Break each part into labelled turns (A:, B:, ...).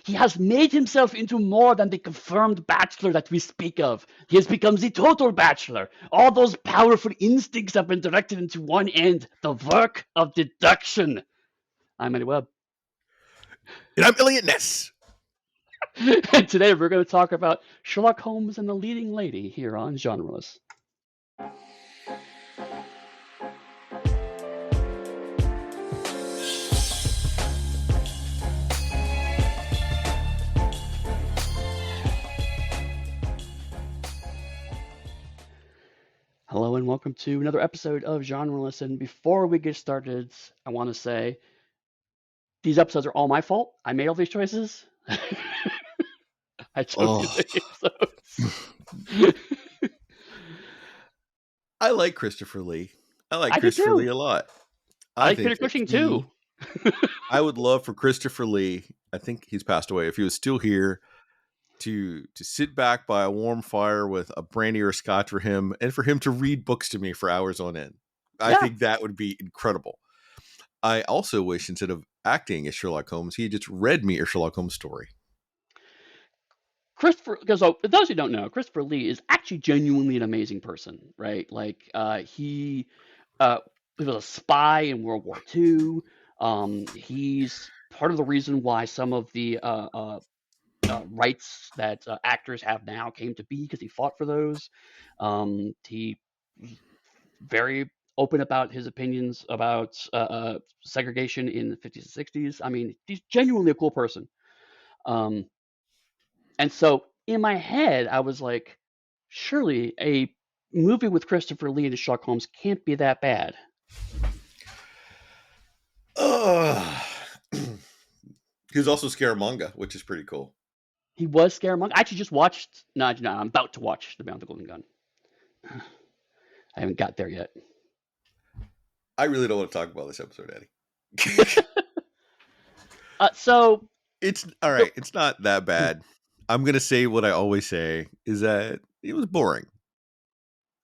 A: He has made himself into more than the confirmed bachelor that we speak of. He has become the total bachelor. All those powerful instincts have been directed into one end, the work of deduction. I'm Eddie Webb.
B: And I'm Elliot Ness.
A: And today we're going to talk about Sherlock Holmes and the leading lady here on Genreless. Hello and welcome to another episode of Genreless. And before we get started, I want to say these episodes are all my fault. I made all these choices. I chose these episodes.
B: I like Christopher Lee. I like
A: I do
B: Christopher
A: too.
B: Lee a lot.
A: I like
B: think
A: Peter
B: that
A: Cushing too.
B: I would love for Christopher Lee, I think he's passed away, if he was still here, to sit back by a warm fire with a brandy or a scotch for him, and for him to read books to me for hours on end. I think that would be incredible. I also wish, instead of acting as Sherlock Holmes, he had just read me a Sherlock Holmes story.
A: Christopher, because for those who don't know, Christopher Lee is actually genuinely an amazing person, right? Like he was a spy in World War II. He's part of the reason why some of the rights that actors have now came to be, because he fought for those. He was very open about his opinions about segregation in the 50s and 60s. I mean, he's genuinely a cool person. And so in my head, I was like, surely a movie with Christopher Lee and Sherlock Holmes can't be that bad.
B: He was also Scaramanga, which is pretty cool.
A: He was Scaramanga. I actually just watched. No, I'm about to watch The Beyond the Golden Gun. I haven't got there yet.
B: I really don't want to talk about this episode, Eddie.
A: So
B: it's all right. It's not that bad. I'm gonna say what I always say, is that it was boring.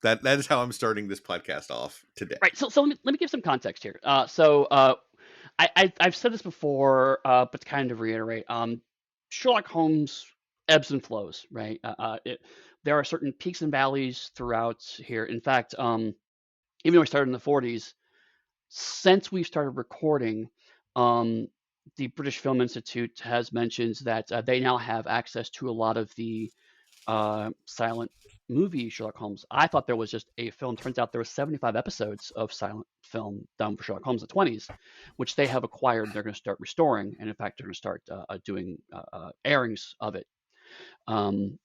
B: That is how I'm starting this podcast off today.
A: Right. So let me give some context here. I've said this before, but to kind of reiterate, Sherlock Holmes ebbs and flows, right? There are certain peaks and valleys throughout here. In fact, even though we started in the 40s, since we started recording, the British Film Institute has mentioned that they now have access to a lot of the silent movie Sherlock Holmes. I thought there was just a film. Turns out there were 75 episodes of silent film done for Sherlock Holmes in the 20s, which they have acquired. They're going to start restoring, and in fact, they're going to start doing airings of it. Actually,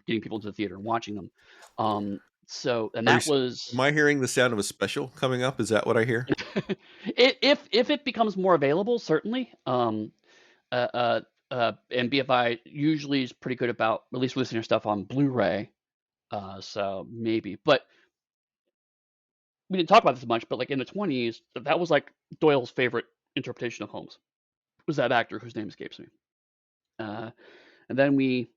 A: getting people to the theater and watching them. Am
B: I hearing the sound of a special coming up? Is that what I hear?
A: If it becomes more available, certainly. And BFI usually is pretty good about at least releasing their stuff on Blu-ray. So maybe, but we didn't talk about this much. But like in the 20s, that was like Doyle's favorite interpretation of Holmes. Was that actor whose name escapes me? And then we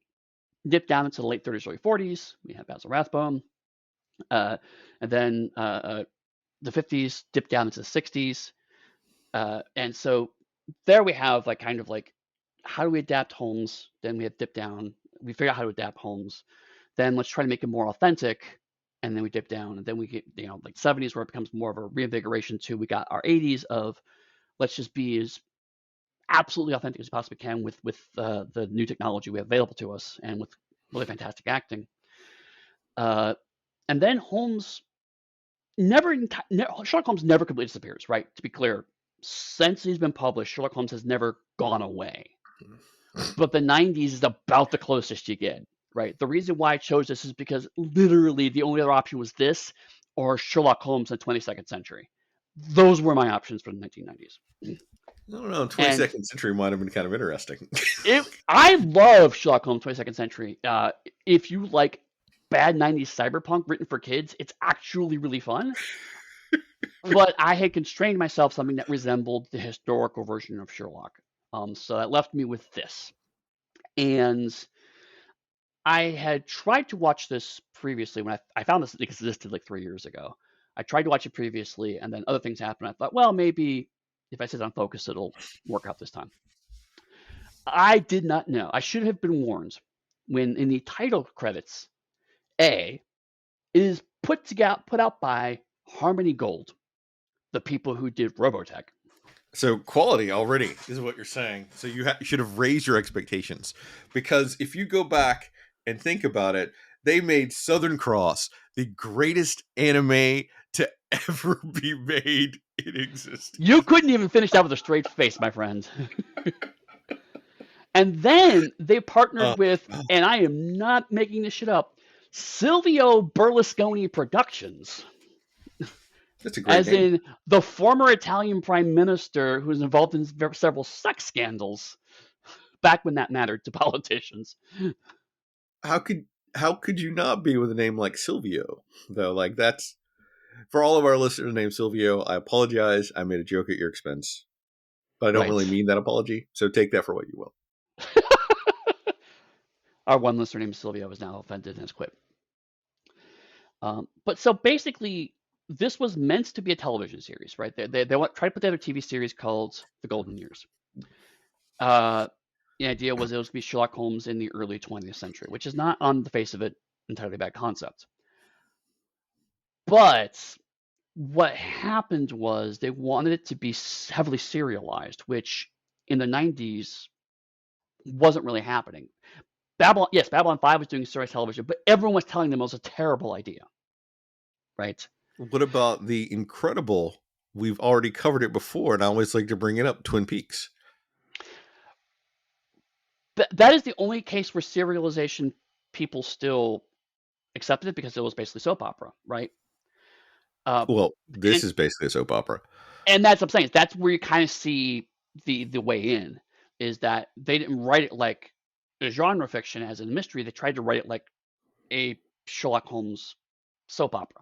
A: dip down into the late 30s, early 40s. We have Basil Rathbone. And then the 50s dip down into the 60s. And so there we have like kind of like, how do we adapt Holmes? Then we have dip down. We figure out how to adapt Holmes. Then let's try to make it more authentic. And then we dip down. And then we get, like 70s where it becomes more of a reinvigoration too. We got our 80s of let's just be as absolutely authentic as we possibly can with the new technology we have available to us and with really fantastic acting. And then Holmes Sherlock Holmes never completely disappears, right? To be clear, since he's been published, Sherlock Holmes has never gone away. But the 90s is about the closest you get, right? The reason why I chose this is because literally the only other option was this or Sherlock Holmes in the 22nd century. Those were my options for the 1990s.
B: I don't know. 22nd century might have been kind of interesting.
A: I love Sherlock Holmes 22nd century. If you like bad 90s cyberpunk written for kids, it's actually really fun. But I had constrained myself something that resembled the historical version of Sherlock. So that left me with this. And I had tried to watch this previously when I found this existed like 3 years ago. I tried to watch it previously, and then other things happened. I thought, well, maybe if I sit on focus, it'll work out this time. I did not know. I should have been warned when in the title credits, it is put out by Harmony Gold, the people who did Robotech.
B: So quality already is what you're saying. So you should have raised your expectations, because if you go back and think about it, they made Southern Cross the greatest anime to ever be made in existence.
A: You couldn't even finish that with a straight face, my friend. And then they partnered with, and I am not making this shit up, Silvio Berlusconi Productions.
B: That's a great
A: as
B: name.
A: in the former Italian prime minister who was involved in several sex scandals back when that mattered to politicians.
B: How could you not be with a name like Silvio, though? Like, that's, for all of our listeners named Silvio, I apologize. I made a joke at your expense, but I don't really mean that apology. So take that for what you will.
A: Our one listener named Silvio is now offended and has quit. But so basically, this was meant to be a television series, right? They tried to put together a TV series called The Golden Years. The idea was it was going to be Sherlock Holmes in the early 20th century, which is not, on the face of it, entirely bad concept. But what happened was they wanted it to be heavily serialized, which in the 90s wasn't really happening. Babylon 5 was doing serialized television, but everyone was telling them it was a terrible idea, right?
B: What about the incredible, we've already covered it before, and I always like to bring it up, Twin Peaks?
A: That is the only case where serialization people still accepted it, because it was basically soap opera, right?
B: Well, this is basically a soap opera.
A: And that's what I'm saying. That's where you kind of see the way in, is that they didn't write it like a genre fiction as a mystery. They tried to write it like a Sherlock Holmes soap opera.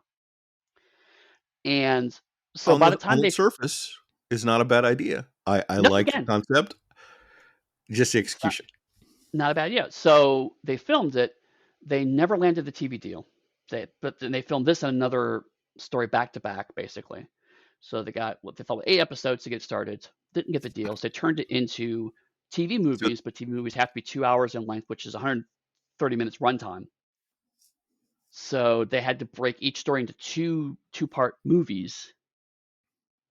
A: And so by the time
B: on the surface is not a bad idea. I like the concept, just the execution.
A: Not a bad idea. So they filmed it. They never landed the TV deal. But then they filmed this and another story back to back, basically. So they got what they thought 8 episodes to get started. Didn't get the deals. They turned it into TV movies, but TV movies have to be 2 hours in length, which is 130 minutes runtime. So they had to break each story into two-part movies,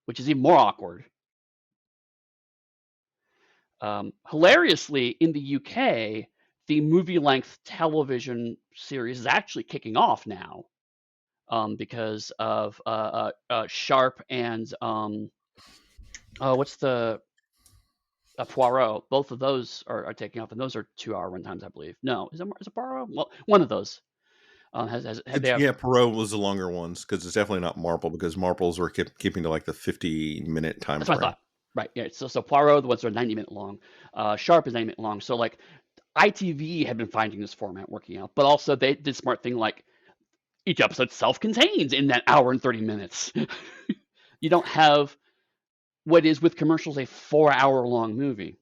A: which is even more awkward. Hilariously, in the UK, the movie-length television series is actually kicking off now, because of Sharp and what's the Poirot. Both of those are taking off, and those are 2-hour runtimes, I believe. No, is it Poirot? Well, one of those.
B: Perot was the longer ones, because it's definitely not Marple, because Marples were keeping to like the 50-minute time
A: That's
B: frame.
A: what I thought. Right, yeah. So Poirot, the ones that are 90-minute long. Sharp is 90-minute long. So like ITV had been finding this format working out, but also they did smart thing, like each episode self-contained in that hour and 30 minutes. You don't have what is with commercials a 4-hour long movie.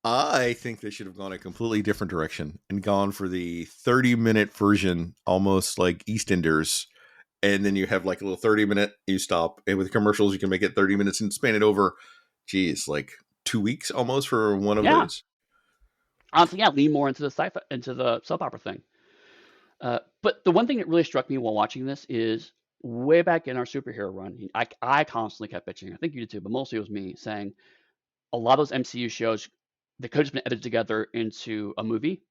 B: I think they should have gone a completely different direction and gone for the 30-minute version, almost like EastEnders. And then you have like a little 30-minute, you stop. And with commercials, you can make it 30 minutes and span it over, like 2 weeks almost for one of those.
A: Honestly, lean more into the soap opera thing. But the one thing that really struck me while watching this is way back in our superhero run, I constantly kept bitching. I think you did too, but mostly it was me saying a lot of those MCU shows, they could have just been edited together into a movie.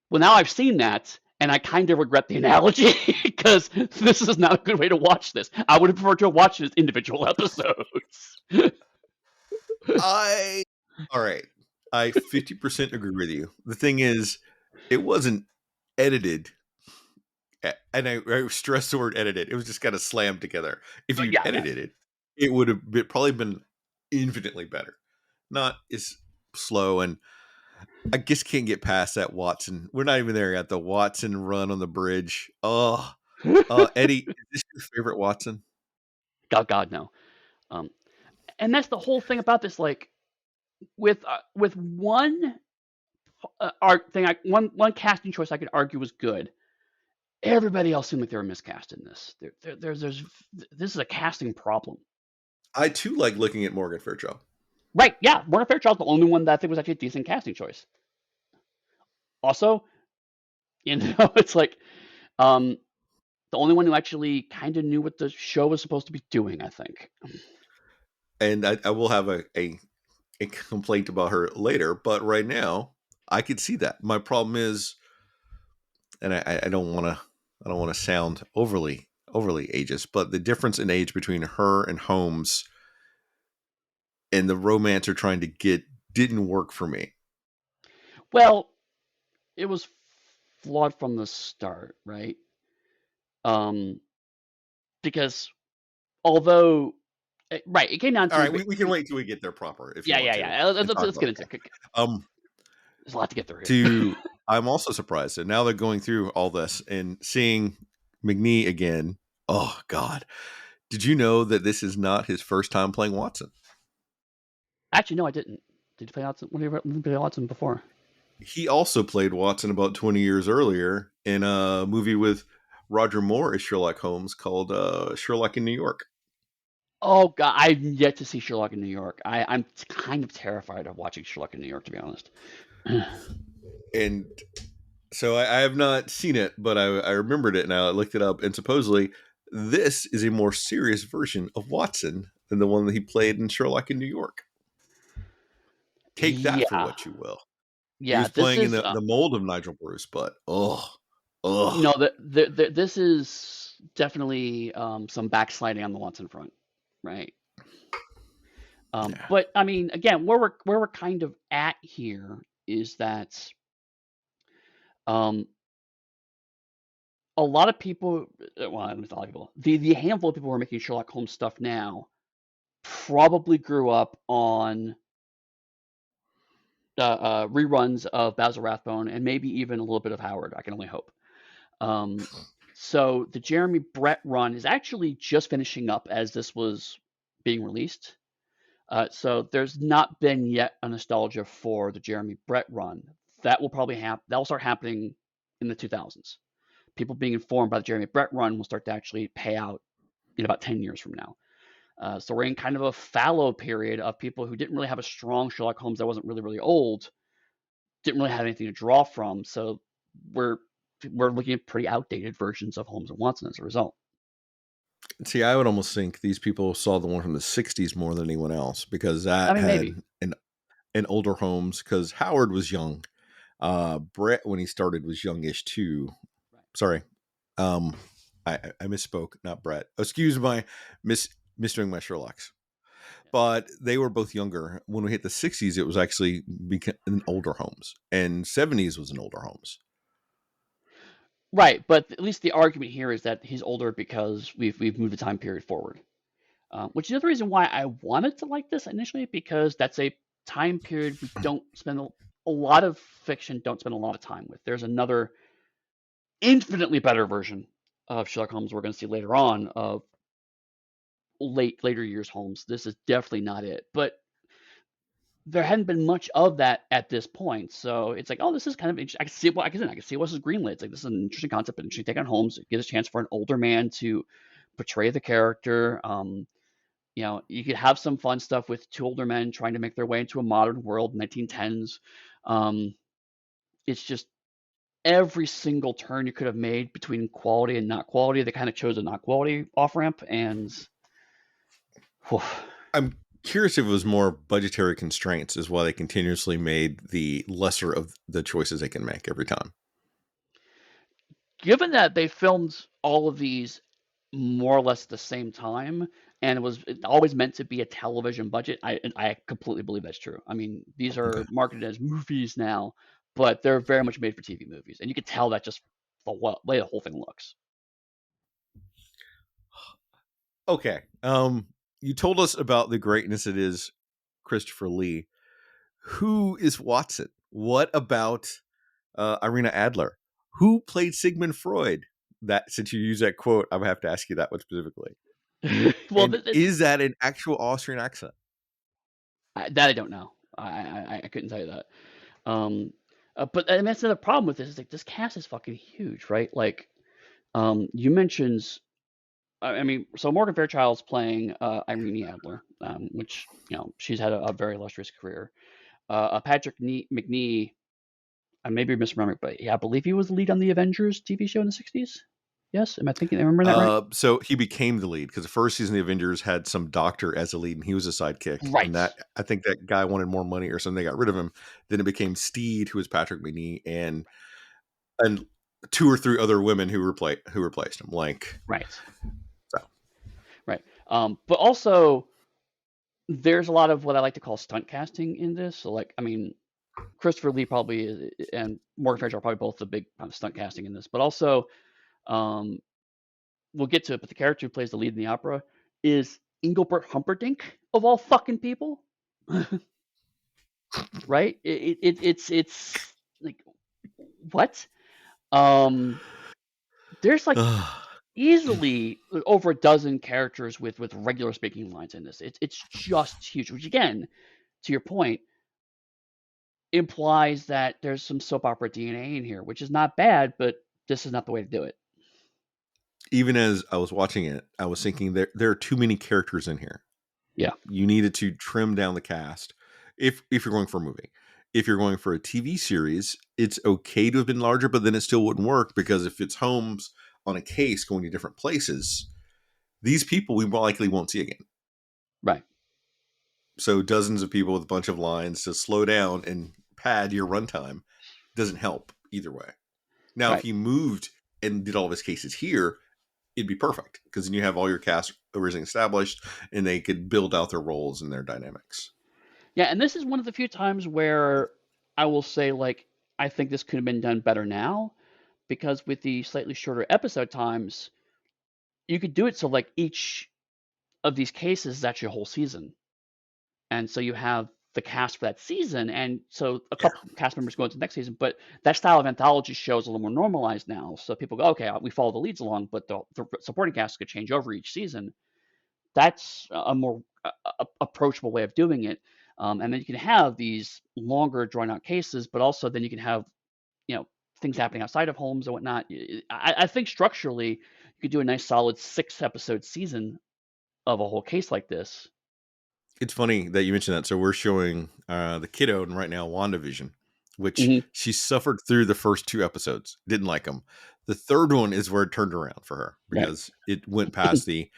A: Well, now I've seen that, and I kind of regret the analogy, because this is not a good way to watch this. I would have preferred to watch it as individual episodes.
B: All right. I 50% agree with you. The thing is, it wasn't edited, and I stress the word edited. It was just kind of slammed together. If you edited it, it would have probably been infinitely better. Not as slow, and I just can't get past that Watson. We're not even there yet. The Watson run on the bridge. Oh, Eddie, is this your favorite Watson?
A: God, no. And that's the whole thing about this. Like, with one one casting choice I could argue was good. Everybody else seemed like they were miscast in this. This is a casting problem.
B: I too like looking at Morgan Fairchild.
A: Right? Yeah, Morgan Fairchild's the only one that I think was actually a decent casting choice. Also, it's like um, the only one who actually kind of knew what the show was supposed to be doing. I think.
B: And I will have a complaint about her later, but right now I could see that. My problem is, and I don't want to sound overly ageist, but the difference in age between her and Holmes and the romance they're trying to get didn't work for me.
A: Well, it was flawed from the start, right? Um, because although right, it came down
B: All
A: to
B: right, we can wait till we get there proper if you
A: yeah,
B: want
A: yeah,
B: to
A: yeah.
B: and talk
A: Let's
B: about
A: get
B: it.
A: into it.
B: Um,
A: There's a lot to get through here.
B: to I'm also surprised that now they're going through all this and seeing McNee again. Oh God, did you know that this is not his first time playing Watson?
A: Actually, no, I didn't. Did you play Watson? When did you play Watson before?
B: He also played Watson about 20 years earlier in a movie with Roger Moore as Sherlock Holmes called Sherlock in New York.
A: Oh God, I've yet to see Sherlock in New York. I'm kind of terrified of watching Sherlock in New York, to be honest.
B: And so I have not seen it, but I remembered it and I looked it up. And supposedly, this is a more serious version of Watson than the one that he played in Sherlock in New York. Take that for
A: Yeah,
B: what you will. He
A: yeah.
B: was
A: This
B: playing in
A: is
B: the mold of Nigel Bruce, but ugh.
A: no, this is definitely some backsliding on the Watson front, right?
B: Yeah.
A: But I mean, again, where we're kind of at here is that um, a lot of people, well, not a lot of people, the handful of people who are making Sherlock Holmes stuff now probably grew up on reruns of Basil Rathbone and maybe even a little bit of Howard. I can only hope. Um, so the Jeremy Brett run is actually just finishing up as this was being released. So there's not been yet a nostalgia for the Jeremy Brett run. That will probably happen. That will start happening in the 2000s. People being informed by the Jeremy Brett run will start to actually pay out in about 10 years from now. So we're in kind of a fallow period of people who didn't really have a strong Sherlock Holmes that wasn't really old, didn't really have anything to draw from. So we're we're looking at pretty outdated versions of Holmes and Watson as a result.
B: See, I would almost think these people saw the one from the 60s more than anyone else because
A: I
B: that
A: mean,
B: had
A: maybe.
B: an older Holmes because Howard was young. Brett, when he started, was youngish too.
A: Right.
B: Sorry. Um, I misspoke, not Brett. Excuse my misdoing my Sherlocks.
A: Yeah.
B: But they were both younger. When we hit the 60s, it was actually an older Holmes, and 70s was an older Holmes.
A: Right, but at least the argument here is that he's older because we've moved the time period forward, which is the other reason why I wanted to like this initially because that's a time period we don't spend a lot of fiction don't spend a lot of time with. There's another infinitely better version of Sherlock Holmes we're going to see later on of later years Holmes. This is definitely not it, but there hadn't been much of that at this point. So it's like, oh, this is kind of interesting. I can see what I can see what's greenlit. It's like this is an interesting concept, an interesting take on Holmes. It gives a chance for an older man to portray the character. You could have some fun stuff with two older men trying to make their way into a modern world, 1910s. Um, it's just every single turn you could have made between quality and not quality. They kind of chose a not quality off ramp, and whew,
B: I'm curious if it was more budgetary constraints is why they continuously made the lesser of the choices they can make every time.
A: given that they filmed all of these more or less at the same time, and it was always meant to be a television budget. I completely believe that's true. I mean, these
B: Okay.
A: are marketed as movies now, but they're very much made for TV movies, and you can tell that just the way the whole thing looks.
B: Okay. You told us about the greatness it is Christopher Lee. Who is Watson? What about Irina Adler? Who played Sigmund Freud? That since you use that quote, I'm gonna have to ask you that one specifically.
A: Well,
B: And is that an actual Austrian accent?
A: that I don't know. I couldn't tell you that. Um, but I mean, that's another problem with this. Is like this cast is fucking huge, right? Like, you mentioned. I mean, so Morgan Fairchild's playing Irene Adler. which she's had a very illustrious career. Patrick McNee, I may be misremembering, but yeah, I believe he was the lead on the Avengers TV show in the '60s. Yes, am I remembering that right?
B: So he became the lead because the first season of the Avengers had some doctor as a lead, and he was a sidekick. And
A: Right,
B: that I think that guy wanted more money or something. They got rid of him. Then it became Steed, who was Patrick McNee, and two or three other women who replaced him. Like
A: right,
B: so.
A: right. But also there's a lot of what I like to call stunt casting in this. So, like, I mean, Christopher Lee probably and Morgan Freeman are probably both the big stunt casting in this. But also, um, we'll get to it. But the character who plays the lead in the opera is Engelbert Humperdinck of all fucking people, right? It's like what? There's like easily over a dozen characters with regular speaking lines in this. It's just huge. Which again, to your point, implies that there's some soap opera DNA in here, which is not bad, but this is not the way to do it.
B: Even as I was watching it, I was thinking there are too many characters in here.
A: Yeah.
B: You needed to trim down the cast if you're going for a movie. If you're going for a TV series, it's okay to have been larger, but then it still wouldn't work because if it's Holmes on a case going to different places, these people we more likely won't see again.
A: Right.
B: So dozens of people with a bunch of lines to slow down and pad your runtime doesn't help either way. Now,
A: Right.
B: if he moved and did all of his cases here, it'd be perfect because then you have all your cast everything established and they could build out their roles and their dynamics.
A: Yeah, and this is one of the few times where I will say, like, I think this could have been done better now, because with the slightly shorter episode times, you could do it so like each of these cases is actually a whole season. And so you have the cast for that season, and so a
B: Yeah.
A: couple cast members go into the next season. But that style of anthology show is a little more normalized now, so people go, okay, we follow the leads along, but the supporting cast could change over each season. That's a more approachable way of doing it. And then you can have these longer, drawn out cases, but also then you can have things happening outside of Holmes and whatnot. I think structurally, you could do a nice solid 6-episode season of a whole case like this.
B: It's funny that you mentioned that. So we're showing the kiddo right now WandaVision, which
A: Hmm.
B: she suffered through the first 2 episodes. Didn't like them. The third one is where it turned around for her
A: Right.
B: because it went past the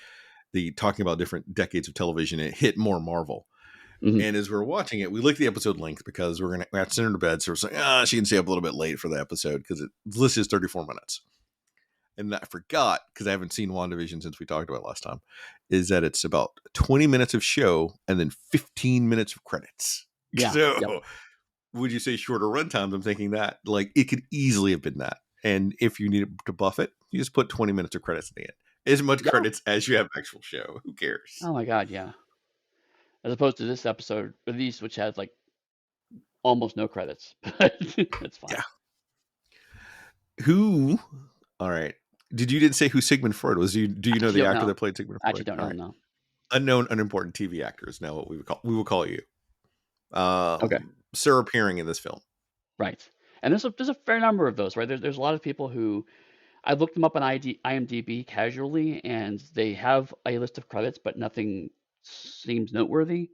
B: talking about different decades of television. It hit more Marvel.
A: Hmm.
B: And as we're watching it, we look at the episode length because we have to send her to bed. So we're saying, she can stay up a little bit late for the episode because it's listed as 34 minutes. And I forgot, because I haven't seen WandaVision since we talked about it last time, is that it's about 20 minutes of show and then 15 minutes of credits.
A: Yeah.
B: So
A: Yep.
B: would you say shorter runtimes? I'm thinking that like it could easily have been that. And if you needed to buff it, you just put 20 minutes of credits at the end. As much
A: Yeah.
B: credits as you have actual show. Who cares?
A: Oh my God, yeah. As opposed to this episode, at least, which has like almost no credits, but it's fine.
B: Yeah. Who? All right. Didn't say who Sigmund Freud was? Do you know the actor that played Sigmund
A: I
B: Freud?
A: actually don't
B: All
A: know.
B: right.
A: No.
B: Unknown, unimportant TV actor is now what we will call you.
A: Okay.
B: Sir appearing in this film.
A: Right. And there's a fair number of those, right? There's a lot of people who I looked them up on IMDb casually, and they have a list of credits, but nothing seems noteworthy.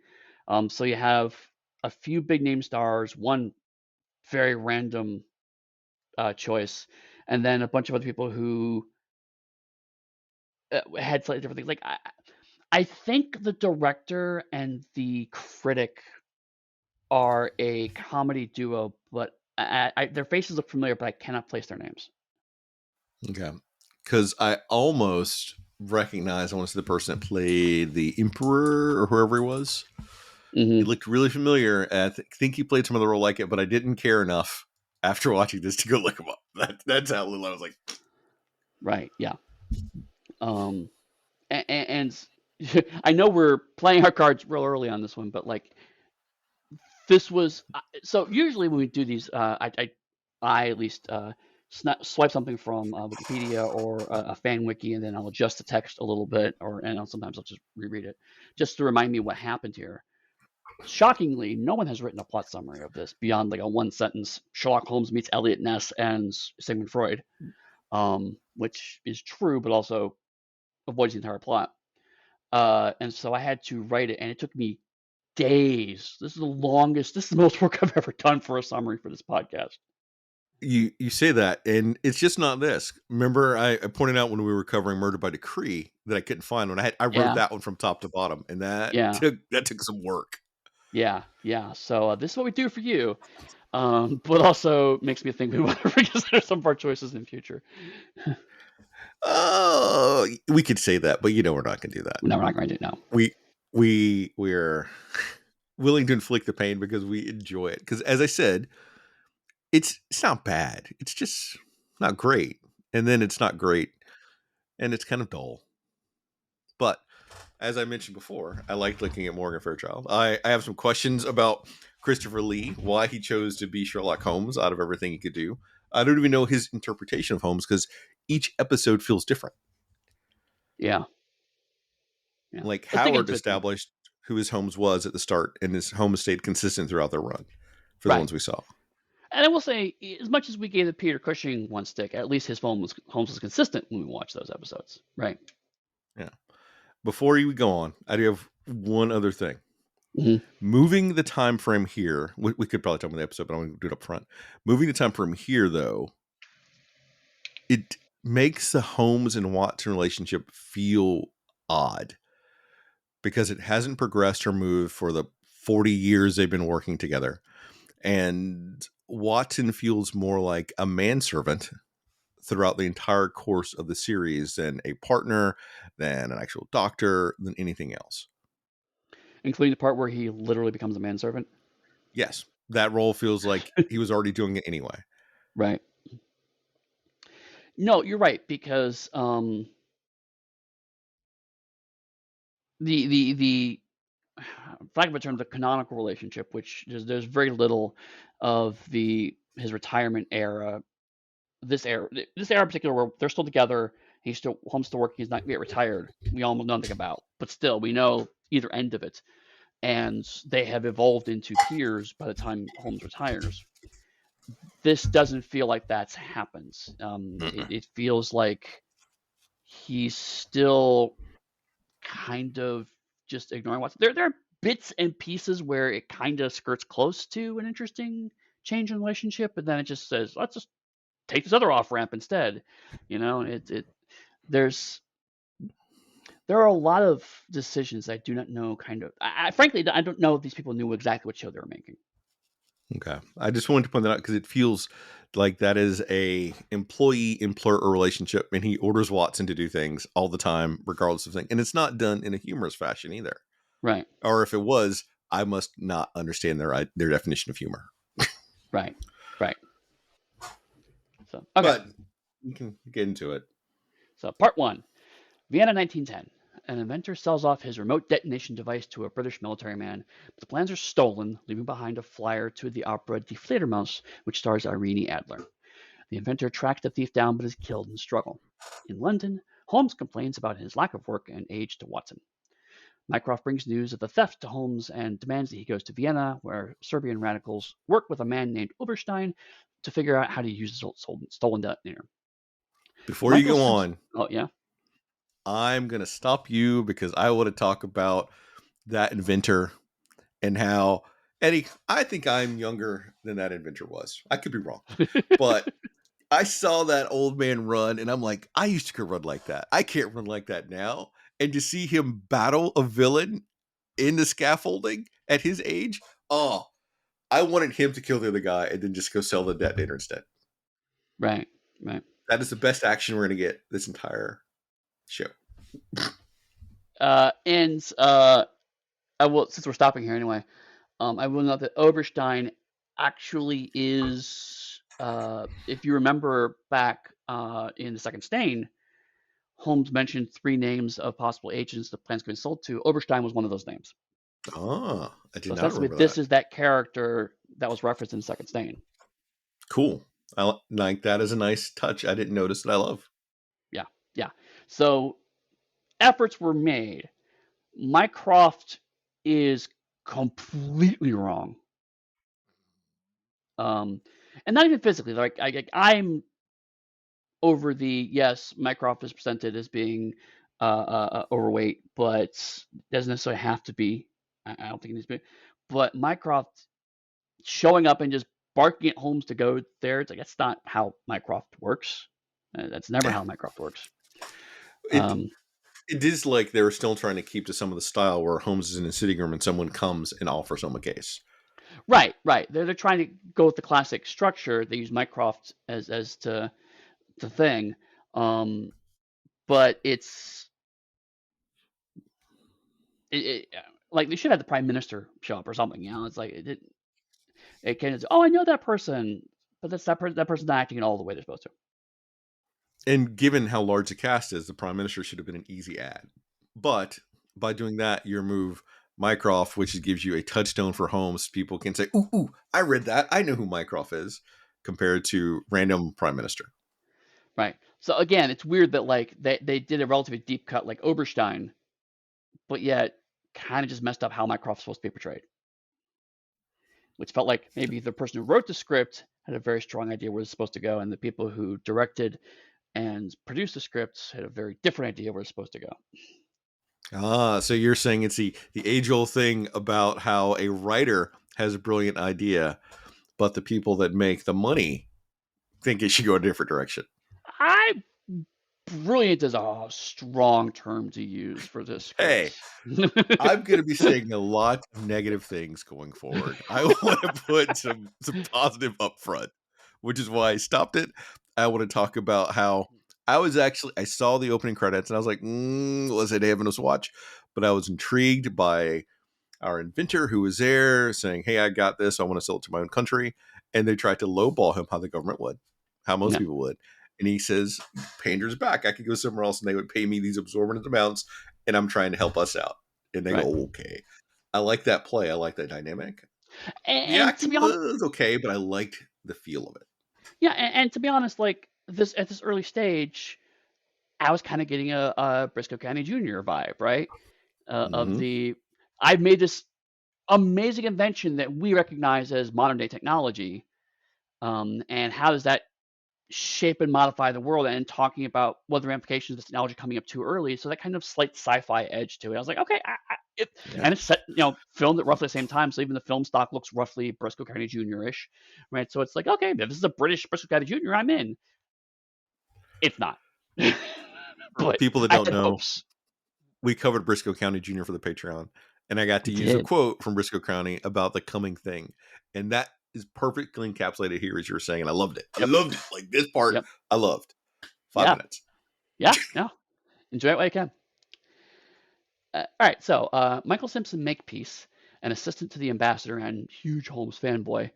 A: So you have a few big name stars, one very random choice, and then a bunch of other people who had slightly different things. Like I think the director and the critic are a comedy duo, but their faces look familiar, but I cannot place their names.
B: Okay. Because I almost recognize, I want to say the person that played the Emperor or whoever he was.
A: Mm-hmm.
B: He looked really familiar. I think he played some other role like it, but I didn't care enough after watching this to go look him up. That's how little I was like.
A: Right. Yeah. And I know we're playing our cards real early on this one, but like this was so usually when we do these, I at least swipe something from Wikipedia or a fan wiki, and then I'll adjust the text a little bit, and sometimes I'll just reread it just to remind me what happened here. Shockingly, no one has written a plot summary of this beyond like a one sentence Sherlock Holmes meets Eliot Ness and Sigmund Freud, which is true, but also avoids the entire plot. And so I had to write it, and it took me days. This is the most work I've ever done for a summary for this podcast.
B: You say that, and it's just not this. Remember, I pointed out when we were covering Murder by Decree that I couldn't find one. I wrote
A: Yeah,
B: that one from top to bottom, and that
A: yeah,
B: took some work.
A: yeah. So this is what we do for you, but also makes me think we want to reconsider some of our choices in the future.
B: Oh, we could say that, but we're not going to do that.
A: No, we're not going to do no.
B: We're willing to inflict the pain because we enjoy it. Because as I said, it's not bad. It's just not great, and then it's not great, and it's kind of dull. But as I mentioned before, I liked looking at Morgan Fairchild. I have some questions about Christopher Lee, why he chose to be Sherlock Holmes out of everything he could do. I don't even know his interpretation of Holmes because each episode feels different.
A: Yeah, yeah.
B: Like
A: Let's dig
B: Howard
A: into it then.
B: established who his Holmes was at the start, and his Holmes stayed consistent throughout their run for the
A: Right.
B: ones we saw.
A: And I will say, as much as we gave the Peter Cushing one stick, at least his Holmes was consistent when we watched those episodes. Right.
B: Yeah. Before you go on, I do have one other thing.
A: Mm-hmm.
B: Moving the time frame here, we could probably talk about the episode, but I'm going to do it up front. Moving the time frame here, though, it makes the Holmes and Watson relationship feel odd because it hasn't progressed or moved for the 40 years they've been working together. And Watson feels more like a manservant throughout the entire course of the series than a partner, than an actual doctor, than anything else.
A: Including the part where he literally becomes a manservant.
B: Yes, that role feels like he was already doing it anyway.
A: Right. No, you're right, because the for lack of a term, the canonical relationship, which there's very little of his retirement era, this era in particular, where they're still together. Holmes still working. He's not yet retired. We almost know nothing about, but still we know either end of it, and they have evolved into peers by the time Holmes retires. This doesn't feel like that's happened. It feels like he's still kind of just ignoring what's there. There are bits and pieces where it kind of skirts close to an interesting change in relationship, but then it just says, let's just take this other off ramp instead. There's there are a lot of decisions I do not know. Frankly, I don't know if these people knew exactly what show they were making.
B: Okay. I just wanted to point that out because it feels like that is a employee-employer relationship, and he orders Watson to do things all the time, regardless of thing. And it's not done in a humorous fashion either.
A: Right,
B: Or if it was, I must not understand their definition of humor.
A: right, right. So okay,
B: But we can get into it.
A: so part one, Vienna, 1910. An inventor sells off his remote detonation device to a British military man, but the plans are stolen, leaving behind a flyer to the opera Die Fledermaus, which stars Irene Adler. The inventor tracks the thief down but is killed in the struggle. In London, Holmes complains about his lack of work and age to Watson. Mycroft brings news of the theft to Holmes and demands that he goes to Vienna, where Serbian radicals work with a man named Oberstein to figure out how to use the stolen detonator.
B: Before you
A: Michael
B: go
A: Simpson.
B: on,
A: Oh, yeah?
B: I'm going to stop you because I want to talk about that inventor and how, Eddie, I think I'm younger than that inventor was. I could be wrong. But I saw that old man run and I'm like, I used to run like that. I can't run like that now. And to see him battle a villain in the scaffolding at his age, oh, I wanted him to kill the other guy and then just go sell the detonator instead.
A: Right, right.
B: That is the best action we're going to get this entire show.
A: And I will, since we're stopping here anyway, I will note that Oberstein actually is, if you remember back in the second stain, Holmes mentioned 3 names of possible agents the plans could be sold to. Oberstein was one of those names.
B: Ah, I
A: So
B: did not
A: ostensibly,
B: remember
A: this
B: that.
A: is that character that was referenced in Second Stain.
B: Cool. I like that as a nice touch. I didn't notice that I love.
A: Yeah, yeah. So efforts were made. Mycroft is completely wrong. And not even physically. I'm over the, yes, Mycroft is presented as being overweight, but doesn't necessarily have to be. I don't think it needs to be. But Mycroft showing up and just barking at Holmes to go there, it's like that's not how Mycroft works. That's never how Mycroft works.
B: It
A: Um,
B: it is like they were still trying to keep to some of the style where Holmes is in his sitting room and someone comes and offers him a case.
A: right, right. They're trying to go with the classic structure. They use Mycroft as to the thing, but it like they should have the prime minister show up or something. You know, it's like it can. Oh, I know that person, but that person's not acting in all the way they're supposed to.
B: And given how large the cast is, the prime minister should have been an easy ad. But by doing that, you remove Mycroft, which gives you a touchstone for Holmes. People can say, ooh, I read that. I know who Mycroft is, compared to random prime minister.
A: Right. So again, it's weird that like they did a relatively deep cut like Oberstein, but yet kind of just messed up how Mycroft's supposed to be portrayed. Which felt like maybe the person who wrote the script had a very strong idea where it's supposed to go, and the people who directed and produced the scripts had a very different idea where it's supposed to go.
B: Ah, so you're saying it's the age-old thing about how a writer has a brilliant idea, but the people that make the money think it should go a different direction.
A: I Brilliant is a strong term to use for this
B: Hey,
A: script.
B: I'm going to be saying a lot of negative things going forward. I want to put some positive up front, which is why I stopped it. I want to talk about how I saw the opening credits and I was like, was it having us watch? But I was intrigued by our inventor who was there saying, hey, I got this. I want to sell it to my own country. And they tried to lowball him how the government would, how most
A: Yeah,
B: people would. And he says, Pander's back. I could go somewhere else and they would pay me these absorbent amounts. And I'm trying to help us out. And they
A: right.
B: go, okay. I like that play. I like that dynamic. The
A: And to
B: acting
A: be honest,
B: was okay, but I liked the feel of it.
A: yeah, and to be honest, like this at this early stage, I was kind of getting a Briscoe County Jr. vibe, right? Of
B: Mm-hmm.
A: the I've made this amazing invention that we recognize as modern day technology, and how does that shape and modify the world? And talking about what the ramifications of this technology coming up too early, so that kind of slight sci-fi edge to it. I was like, okay,
B: Yeah.
A: and it's set, filmed at roughly the same time, so even the film stock looks roughly Briscoe County Jr.-ish, right? So it's like, okay, if this is a British Briscoe County Jr., I'm in. It's not,
B: For
A: but
B: people that
A: I
B: don't
A: had
B: know,
A: hopes.
B: we covered Briscoe County Jr. for the Patreon, and I got
A: I
B: to use a
A: did.
B: quote from Briscoe County about the coming thing, and that is perfectly encapsulated here, as you were saying, and I loved it. I
A: Yep.
B: loved it. Like this part,
A: Yep.
B: I loved. Five
A: Yeah.
B: minutes.
A: Yeah. Yeah. Enjoy it while you can. All right. So Michael Simpson Makepeace, an assistant to the ambassador and huge Holmes fanboy,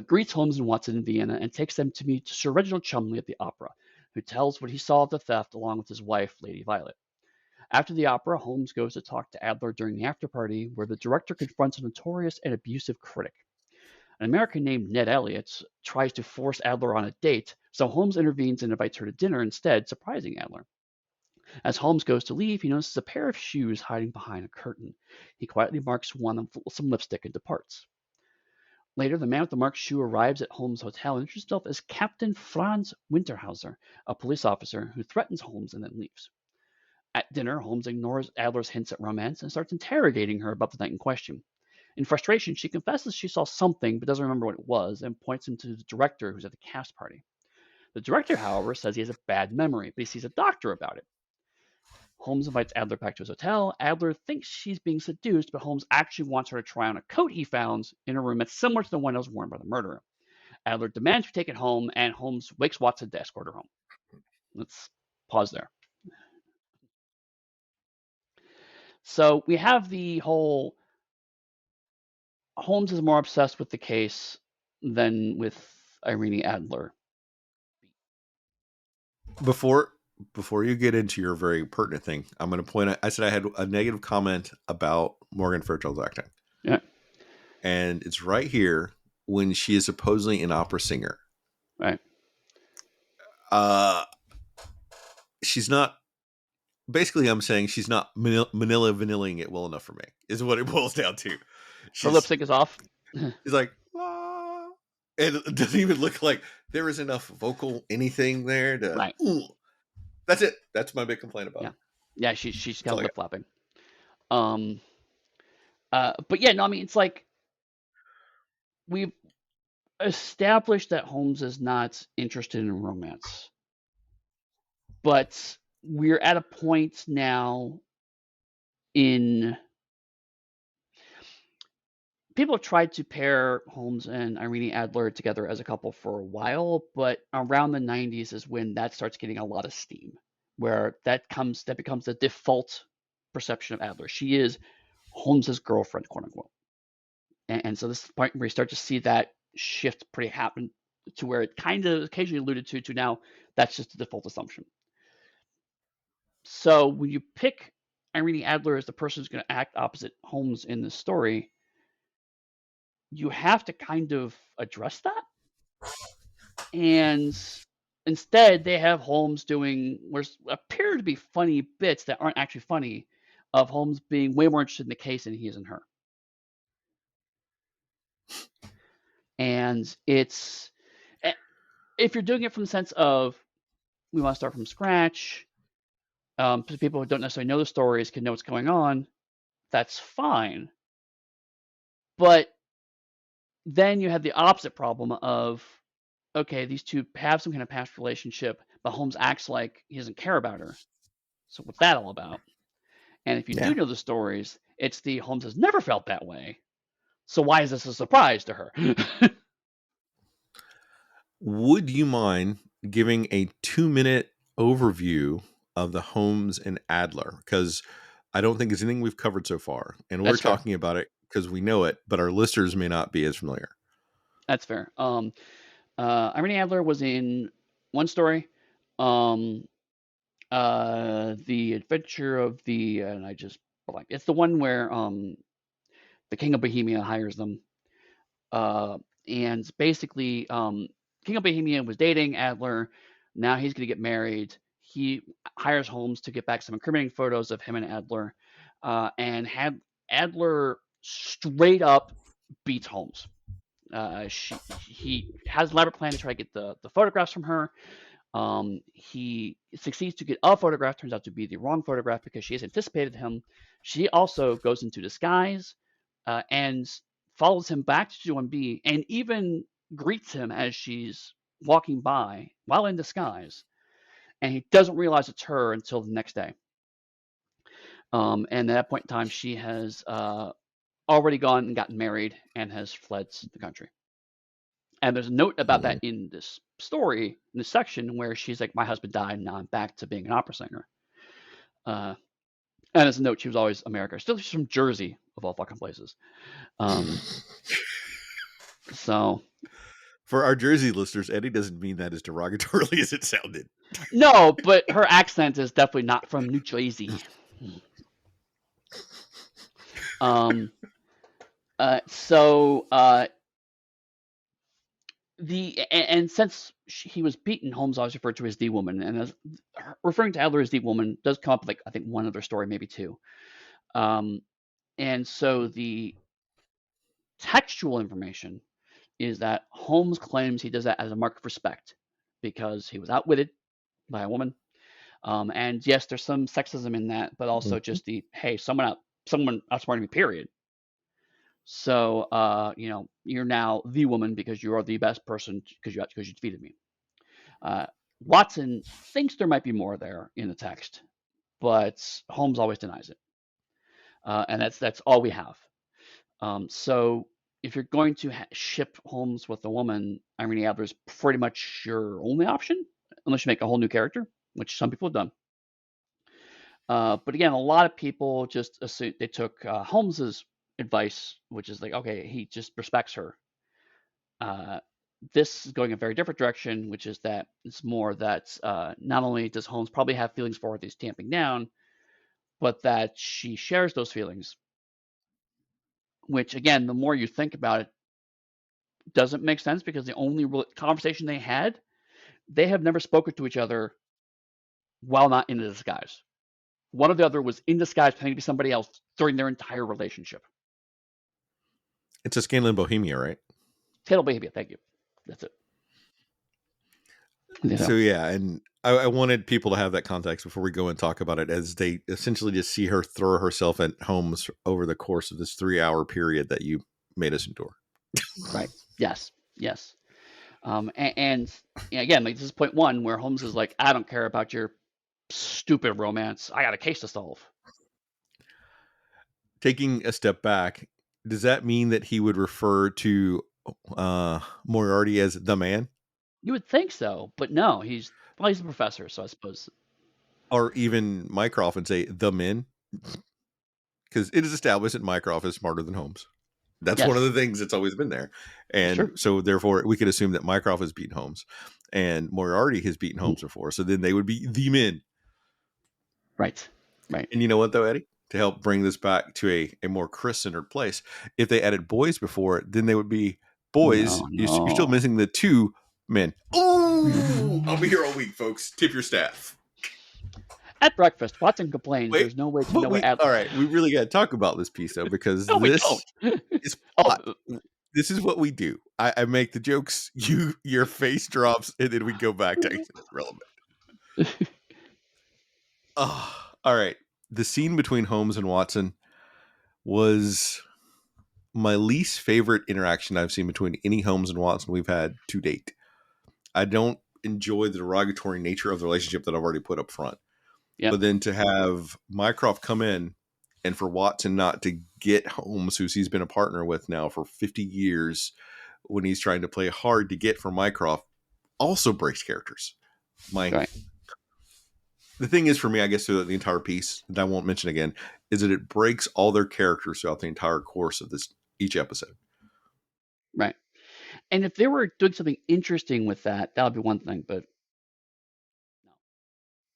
A: greets Holmes and Watson in Vienna and takes them to meet Sir Reginald Chumley at the opera, who tells what he saw of the theft along with his wife, Lady Violet. After the opera, Holmes goes to talk to Adler during the after party, where the director confronts a notorious and abusive critic. An American named Ned Elliott tries to force Adler on a date, so Holmes intervenes and invites her to dinner instead, surprising Adler. As Holmes goes to leave, he notices a pair of shoes hiding behind a curtain. He quietly marks one with some lipstick and departs. Later, the man with the marked shoe arrives at Holmes' hotel and introduces himself as Captain Franz Winterhauser, a police officer who threatens Holmes and then leaves. At dinner, Holmes ignores Adler's hints at romance and starts interrogating her about the night in question. In frustration, she confesses she saw something but doesn't remember what it was and points him to the director who's at the cast party. The director, however, says he has a bad memory, but he sees a doctor about it. Holmes invites Adler back to his hotel. Adler thinks she's being seduced, but Holmes actually wants her to try on a coat he found in a room that's similar to the one that was worn by the murderer. Adler demands to be taken home, and Holmes wakes Watson to escort her home. Let's pause there. So we have the whole Holmes is more obsessed with the case than with Irene Adler.
B: Before you get into your very pertinent thing, I'm going to point out. I said I had a negative comment about Morgan Fairchild's acting,
A: Yeah,
B: and it's right here when she is supposedly an opera singer.
A: right.
B: Uh, she's not. Basically, I'm saying she's not Manila vanillaing it well enough for me. Is what it boils down to.
A: Her
B: She's
A: lipstick is off.
B: she's like, ah, and it doesn't even look like there is enough vocal anything there to.
A: Right.
B: Ooh. That's it. That's my big complaint about
A: Yeah.
B: her.
A: Yeah, she's
B: That's
A: kind
B: all
A: of
B: I
A: lip
B: got.
A: flapping. Um, but yeah, no, I mean it's like we've established that Holmes is not interested in romance, but we're at a point now in people have tried to pair Holmes and Irene Adler together as a couple for a while, but around the 90s is when that starts getting a lot of steam, where that becomes the default perception of Adler. She is Holmes's girlfriend, quote unquote. And so this is the point where you start to see that shift pretty happen to where it kind of occasionally alluded to now that's just the default assumption. So when you pick Irene Adler as the person who's going to act opposite Holmes in this story, you have to kind of address that. And instead, they have Holmes doing what appear to be funny bits that aren't actually funny, of Holmes being way more interested in the case than he is in her. And it's if you're doing it from the sense of we want to start from scratch, so people who don't necessarily know the stories can know what's going on, that's fine. But then you have the opposite problem of okay, these two have some kind of past relationship, but Holmes acts like he doesn't care about her. So what's that all about? And if you do
B: Yeah.
A: know the stories, it's the Holmes has never felt that way. So why is this a surprise to her?
B: Would you mind giving a 2-minute overview of the Holmes and Adler? Because I don't think it's anything we've covered so far. And we're
A: That's fair.
B: talking about it because we know it, but our listeners may not be as familiar.
A: That's fair. Irene Adler was in one story, um, the Adventure of the, and I just like it's the one where the King of Bohemia hires them, uh, and basically King of Bohemia was dating Adler. Now he's going to get married. He hires Holmes to get back some incriminating photos of him and Adler, and had Adler straight up beats Holmes. He has an elaborate plan to try to get the photographs from her. He succeeds to get a photograph, turns out to be the wrong photograph because she has anticipated him. She also goes into disguise and follows him back to 2-1B and even greets him as she's walking by while in disguise. And he doesn't realize it's her until the next day. And at that point in time, she has already gone and gotten married and has fled the country. And there's a note about that
B: Mhm.
A: in this story, in this section, where she's like, "My husband died, and now I'm back to being an opera singer." Uh, and as a note, she was always America. Still, she's from Jersey, of all fucking places. Um, so
B: For our Jersey listeners, Eddie doesn't mean that as derogatorily as it sounded.
A: no, but her accent is definitely not from New Jersey. Um, so and since he was beaten, Holmes always referred to as the woman, and as referring to Adler as the woman does come up like I think one other story, maybe two. Um, and so the textual information is that Holmes claims he does that as a mark of respect because he was outwitted by a woman. And yes, there's some sexism in that, but also
B: Mhm.
A: just the hey, someone outsmarted me. Period. So you're now the woman because you are the best person because you defeated me. Uh, Watson thinks there might be more there in the text, but Holmes always denies it, and that's all we have. So if you're going to ship Holmes with a woman, Irene Adler is pretty much your only option, unless you make a whole new character, which some people have done. But again, a lot of people just assume they took Holmes's advice, which is like, okay, he just respects her. Uh, this is going a very different direction, which is that it's more that not only does Holmes probably have feelings for her that he's tamping down, but that she shares those feelings. Which again, the more you think about it, doesn't make sense because the only conversation they had, they have never spoken to each other while not in a disguise. One or the other was in disguise pretending to be somebody else during their entire relationship.
B: It's a scandal in Bohemia, right?
A: Tail behavior, thank you. That's it.
B: So
A: So,
B: yeah, and I wanted people to have that context before we go and talk about it, as they essentially just see her throw herself at Holmes over the course of this 3-hour period that you made us endure.
A: Right. Yes. Yes. And again, like this is point one where Holmes is like, I don't care about your stupid romance. I got a case to solve.
B: Taking a step back, does that mean that he would refer to Moriarty as the man?
A: You would think so, but no, he's a professor, so I suppose.
B: Or even Mycroft and say the men? Because it is established that Mycroft is smarter than Holmes. That's one of
A: Yes,
B: the things that's always been there. And
A: sure.
B: so therefore we could assume that Mycroft has beaten Holmes and Moriarty has beaten Holmes before. So then they would be the men.
A: Right. Right.
B: And you know what though, Eddie? To help bring this back to a more Chris-centered place, if they added boys before it, then they would be boys.
A: No,
B: You're still
A: no.
B: missing the two men. Oh, I'll be here all week, folks. Tip your staff.
A: At breakfast, Watson complains
B: Wait,
A: there's no way to
B: but
A: know what
B: all
A: Adler.
B: right, we really got to talk about this piece though, because
A: No, we
B: this
A: don't.
B: is
A: Oh,
B: plot. This is what we do. I make the jokes, your face drops, and then we go back to anything that's relevant. Oh, all right. The scene between Holmes and Watson was my least favorite interaction I've seen between any Holmes and Watson we've had to date. I don't enjoy the derogatory nature of the relationship that I've already put up front.
A: yep.
B: But then to have Mycroft come in and for Watson not to get Holmes, who he's been a partner with now for 50 years, when he's trying to play hard to get for Mycroft, also breaks characters.
A: Right.
B: The thing is for me, I guess, throughout the entire piece, that I won't mention again, is that it breaks all their characters throughout the entire course of each episode.
A: Right. And if they were doing something interesting with that, that would be one thing, but no,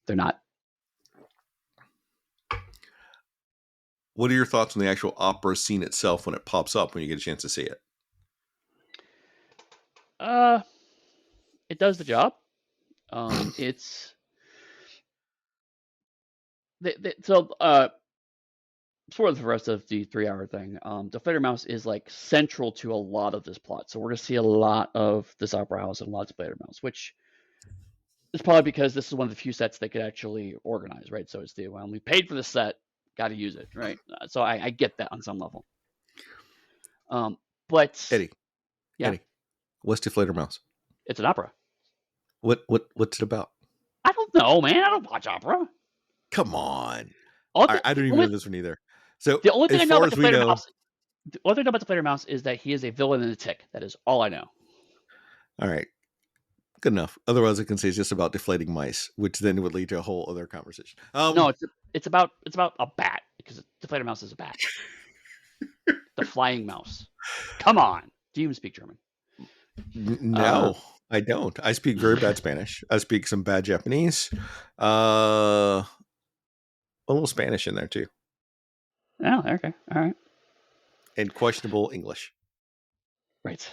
A: they're not.
B: What are your thoughts on the actual opera scene itself when it pops up, when you get a chance to see it?
A: It does the job. It's so for the rest of the 3-hour thing, the Deflator Mouse is like central to a lot of this plot. So we're gonna see a lot of this opera house and a lot of Deflator Mouse, which is probably because this is one of the few sets they could actually organize, right? So it's we paid for the set, got to use it, right? So I get that on some level. But
B: Eddie,
A: yeah,
B: Eddie, what's Deflator Mouse?
A: it's an opera.
B: What's it about?
A: I don't know, man. I don't watch opera.
B: Come on.
A: All
B: I don't even know this one either. So
A: the only thing
B: as
A: I know
B: far
A: about
B: as we know,
A: the only thing about the Deflator Mouse is that he is a villain in a tick. That is all I know.
B: all right, good enough. Otherwise, I can say it's just about deflating mice, which then would lead to a whole other conversation.
A: No, it's about a bat because the Deflator Mouse is a bat. The flying mouse. Come on. Do you even speak German?
B: No, I don't. I speak very bad Spanish. I speak some bad Japanese. A little Spanish in there too.
A: Oh, okay. All right.
B: And questionable English.
A: Right.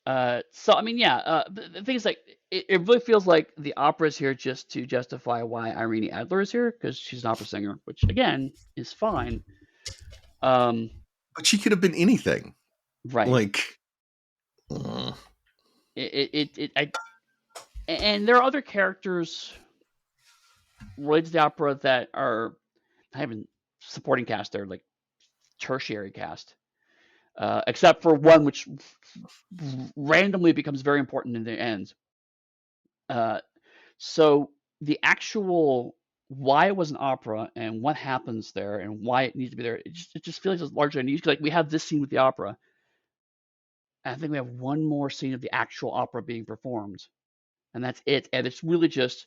A: So I mean, yeah. The thing is, like, it really feels like the opera is here just to justify why Irene Adler is here because she's an opera singer, which again is fine.
B: But she could have been anything.
A: Right.
B: Like,
A: and there are other characters related to the opera that are not even supporting cast; they're like tertiary cast. Except for one which randomly becomes very important in the end. So the actual why it was an opera and what happens there and why it needs to be there, it just feels it's largely unused. Like we have this scene with the opera. And I think we have one more scene of the actual opera being performed, and that's it. And it's really just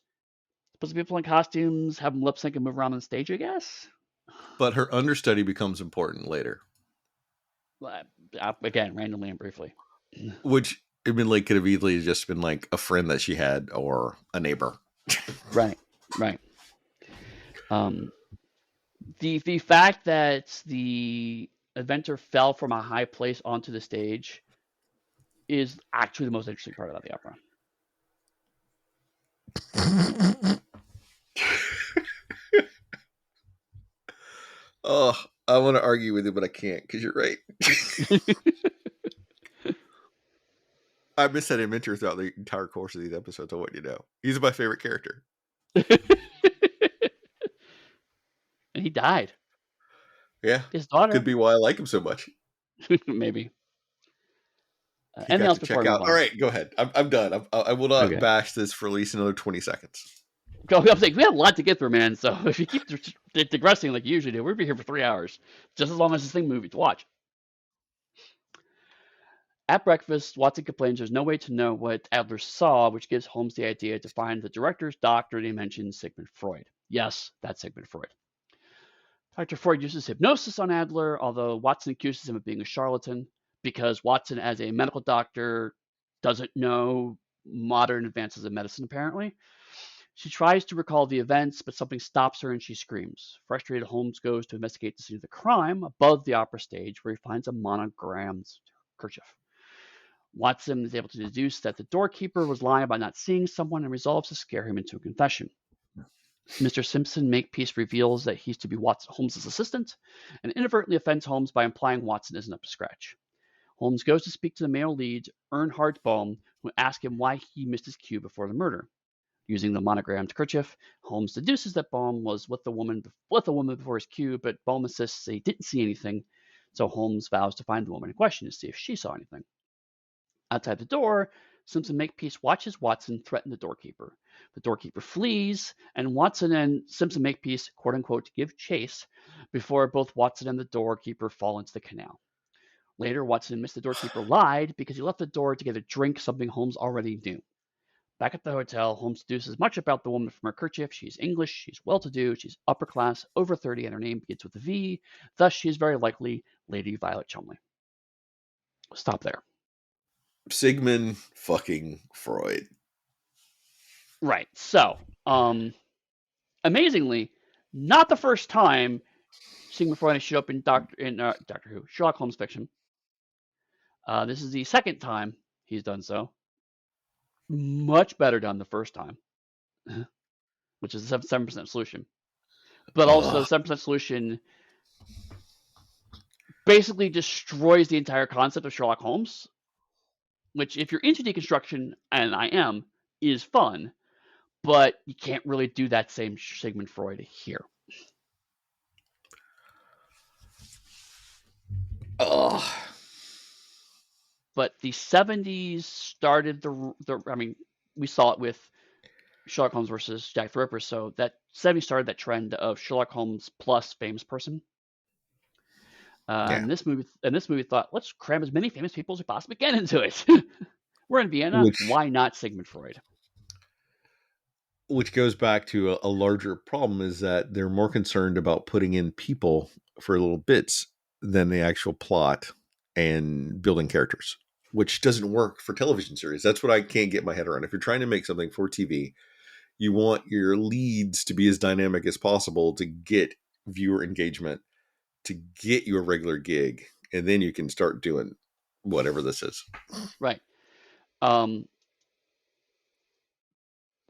A: supposed to be people in costumes, have them lip sync and move around on stage, I guess.
B: but her understudy becomes important later.
A: Again, randomly and briefly.
B: Which admittedly could have easily just been like a friend that she had or a neighbor.
A: Right. The fact that the inventor fell from a high place onto the stage is actually the most interesting part about the opera.
B: Oh, I want to argue with you, but I can't because you're right. I miss that inventor throughout the entire course of these episodes. I want you to know. He's my favorite character.
A: And he died.
B: Yeah.
A: His
B: Could
A: daughter,
B: be why I like him so much.
A: maybe.
B: He
A: Anything
B: got
A: else
B: to
A: before
B: check
A: I move
B: out. All
A: on?
B: right, go ahead. I'm done. I will not
A: Okay.
B: bash this for at least another 20 seconds.
A: I'm saying we have a lot to get through, man. So if you keep digressing like you usually do, we'll be here for 3 hours, just as long as this thing movie to watch. At breakfast, Watson complains there's no way to know what Adler saw, which gives Holmes the idea to find the director's doctor, and he mentions Sigmund Freud. Yes, that's Sigmund Freud. Dr. Freud uses hypnosis on Adler, although Watson accuses him of being a charlatan because Watson, as a medical doctor, doesn't know modern advances in medicine, apparently. She tries to recall the events, but something stops her and she screams. Frustrated, Holmes goes to investigate the scene of the crime above the opera stage, where he finds a monogrammed kerchief. Watson is able to deduce that the doorkeeper was lying about not seeing someone and resolves to scare him into a confession. Mr. Simpson Makepeace reveals that he's to be Holmes' assistant and inadvertently offends Holmes by implying Watson isn't up to scratch. Holmes goes to speak to the male lead, Earnhardt Bohm, who asks him why he missed his cue before the murder. Using the monogrammed kerchief, Holmes deduces that Bohm was with the woman before his cue, but Bohm insists that he didn't see anything, so Holmes vows to find the woman in question to see if she saw anything. Outside the door, Simpson Makepeace watches Watson threaten the doorkeeper. The doorkeeper flees, and Watson and Simpson Makepeace, quote unquote, give chase before both Watson and the doorkeeper fall into the canal. Later, Watson admits the doorkeeper lied because he left the door to get a drink, something Holmes already knew. Back at the hotel, Holmes deduces much about the woman from her kerchief. She's English, she's well-to-do, she's upper class, over 30, and her name begins with a V. Thus, she is very likely Lady Violet Chumley. Stop there.
B: Sigmund fucking Freud.
A: Right. So, amazingly, not the first time Sigmund Freud has showed up in Doctor Who, Sherlock Holmes fiction. This is the second time he's done so. Much better done the first time, which is the 7% solution. But also, the 7% solution basically destroys the entire concept of Sherlock Holmes, which, if you're into deconstruction, and I am, is fun, but you can't really do that same Sigmund Freud here.
B: Ugh.
A: But the 70s started we saw it with Sherlock Holmes versus Jack the Ripper, so that 70s started that trend of Sherlock Holmes plus famous person.
B: Yeah.
A: And this movie thought, let's cram as many famous people as we possibly can into it. We're in Vienna. Why not Sigmund Freud?
B: Which goes back to a larger problem, is that they're more concerned about putting in people for little bits than the actual plot and building characters, which doesn't work for television series. That's what I can't get my head around. If you're trying to make something for TV, you want your leads to be as dynamic as possible to get viewer engagement, to get you a regular gig, and then you can start doing whatever this is.
A: Right.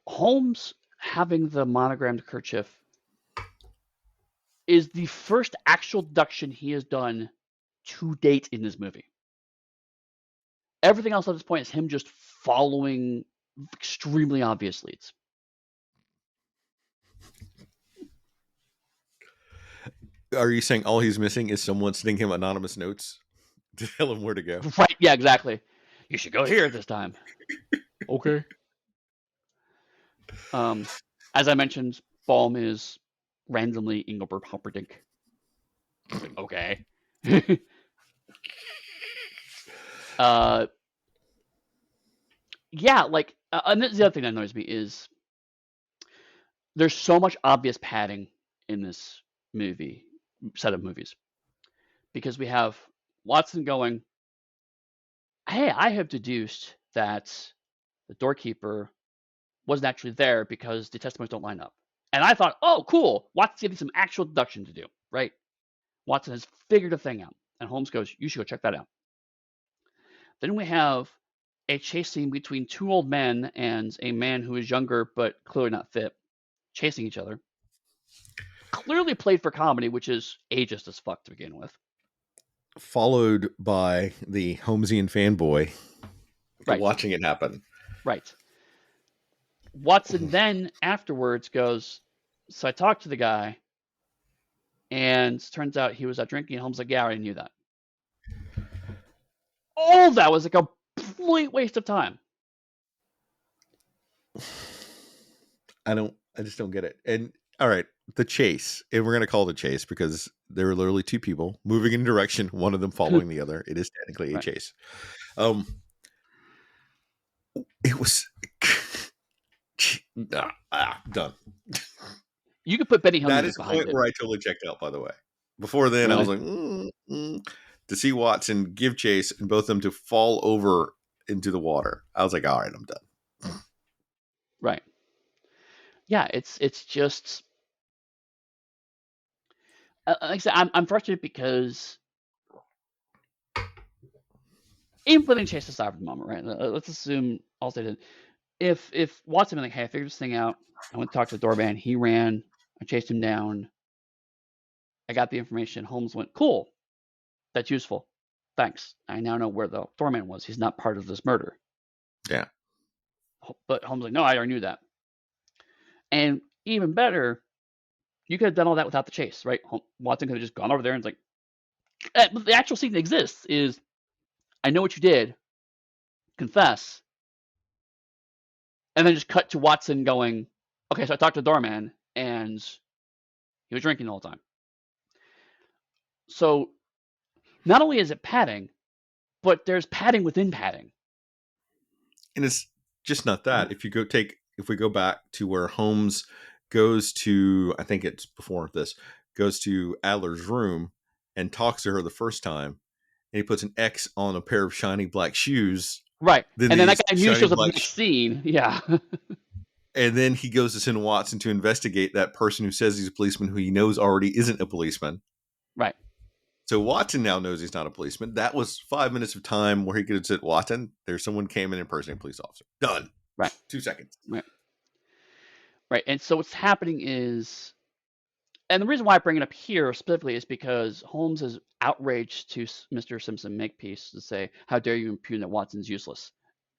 A: Holmes having the monogrammed kerchief is the first actual deduction he has done to date in this movie. Everything else at this point is him just following extremely obvious leads.
B: Are you saying all he's missing is someone sending him anonymous notes to tell him where to go?
A: Right, yeah, exactly. You should go here this time. Okay. As I mentioned, Baum is randomly Engelbert Humperdinck. Like, okay. Yeah, like, and the other thing that annoys me is there's so much obvious padding in this set of movies, because we have Watson going, hey, I have deduced that the doorkeeper wasn't actually there because the testimonies don't line up. And I thought, oh, cool, Watson's getting some actual deduction to do, right? Watson has figured a thing out. And Holmes goes, you should go check that out. Then we have a chase scene between two old men and a man who is younger but clearly not fit, chasing each other. Clearly played for comedy, which is ageist as fuck to begin with.
B: Followed by the Holmesian fanboy
A: Right.
B: watching it happen.
A: Right. Watson then afterwards goes, so I talked to the guy, and turns out he was out drinking. Holmes like, yeah, I already knew that. All that was like a complete waste of time.
B: I just don't get it. And all right, the chase, and we're gonna call it a chase because there were literally two people moving in a direction, one of them following the other. It is technically a
A: Right.
B: chase. It was done.
A: You could put Benny Hill
B: That
A: music
B: is the
A: behind
B: point
A: it.
B: where I totally checked out, by the way. Before then, I was
A: Really?
B: like, to see Watson give chase and both of them to fall over into the water. I was like, all right, I'm done.
A: Right. Yeah, it's just like I said, I'm frustrated because even putting chase aside for the moment, right? Let's assume all they did. If Watson been like, hey, I figured this thing out. I went to talk to the doorman. He ran. I chased him down. I got the information. Holmes went, cool. That's useful. Thanks. I now know where the doorman was. He's not part of this murder.
B: Yeah.
A: But Holmes like, no, I already knew that. And even better, you could have done all that without the chase, right? Watson could have just gone over there and like, the actual scene that exists is, I know what you did. Confess. And then just cut to Watson going, okay, so I talked to the doorman and he was drinking the whole time. So not only is it padding, but there's padding within padding.
B: And it's just not that. If we go back to where Holmes goes to, I think it's before this, goes to Adler's room and talks to her the first time, and he puts an X on a pair of shiny black shoes.
A: Right.
B: Then
A: and then that
B: these
A: guy immediately
B: shiny
A: shows up in the
B: black
A: next scene. Yeah.
B: and then he goes to send Watson to investigate that person who says he's a policeman who he knows already isn't a policeman.
A: Right.
B: So Watson now knows he's not a policeman. That was 5 minutes of time where he could have said, Watson, there's someone came in impersonating a police officer. Done.
A: Right.
B: 2 seconds.
A: Right. Right. And so what's happening is, and the reason why I bring it up here specifically is because Holmes is outraged to Mr. Simpson Makepeace to say, how dare you impugn that Watson's useless?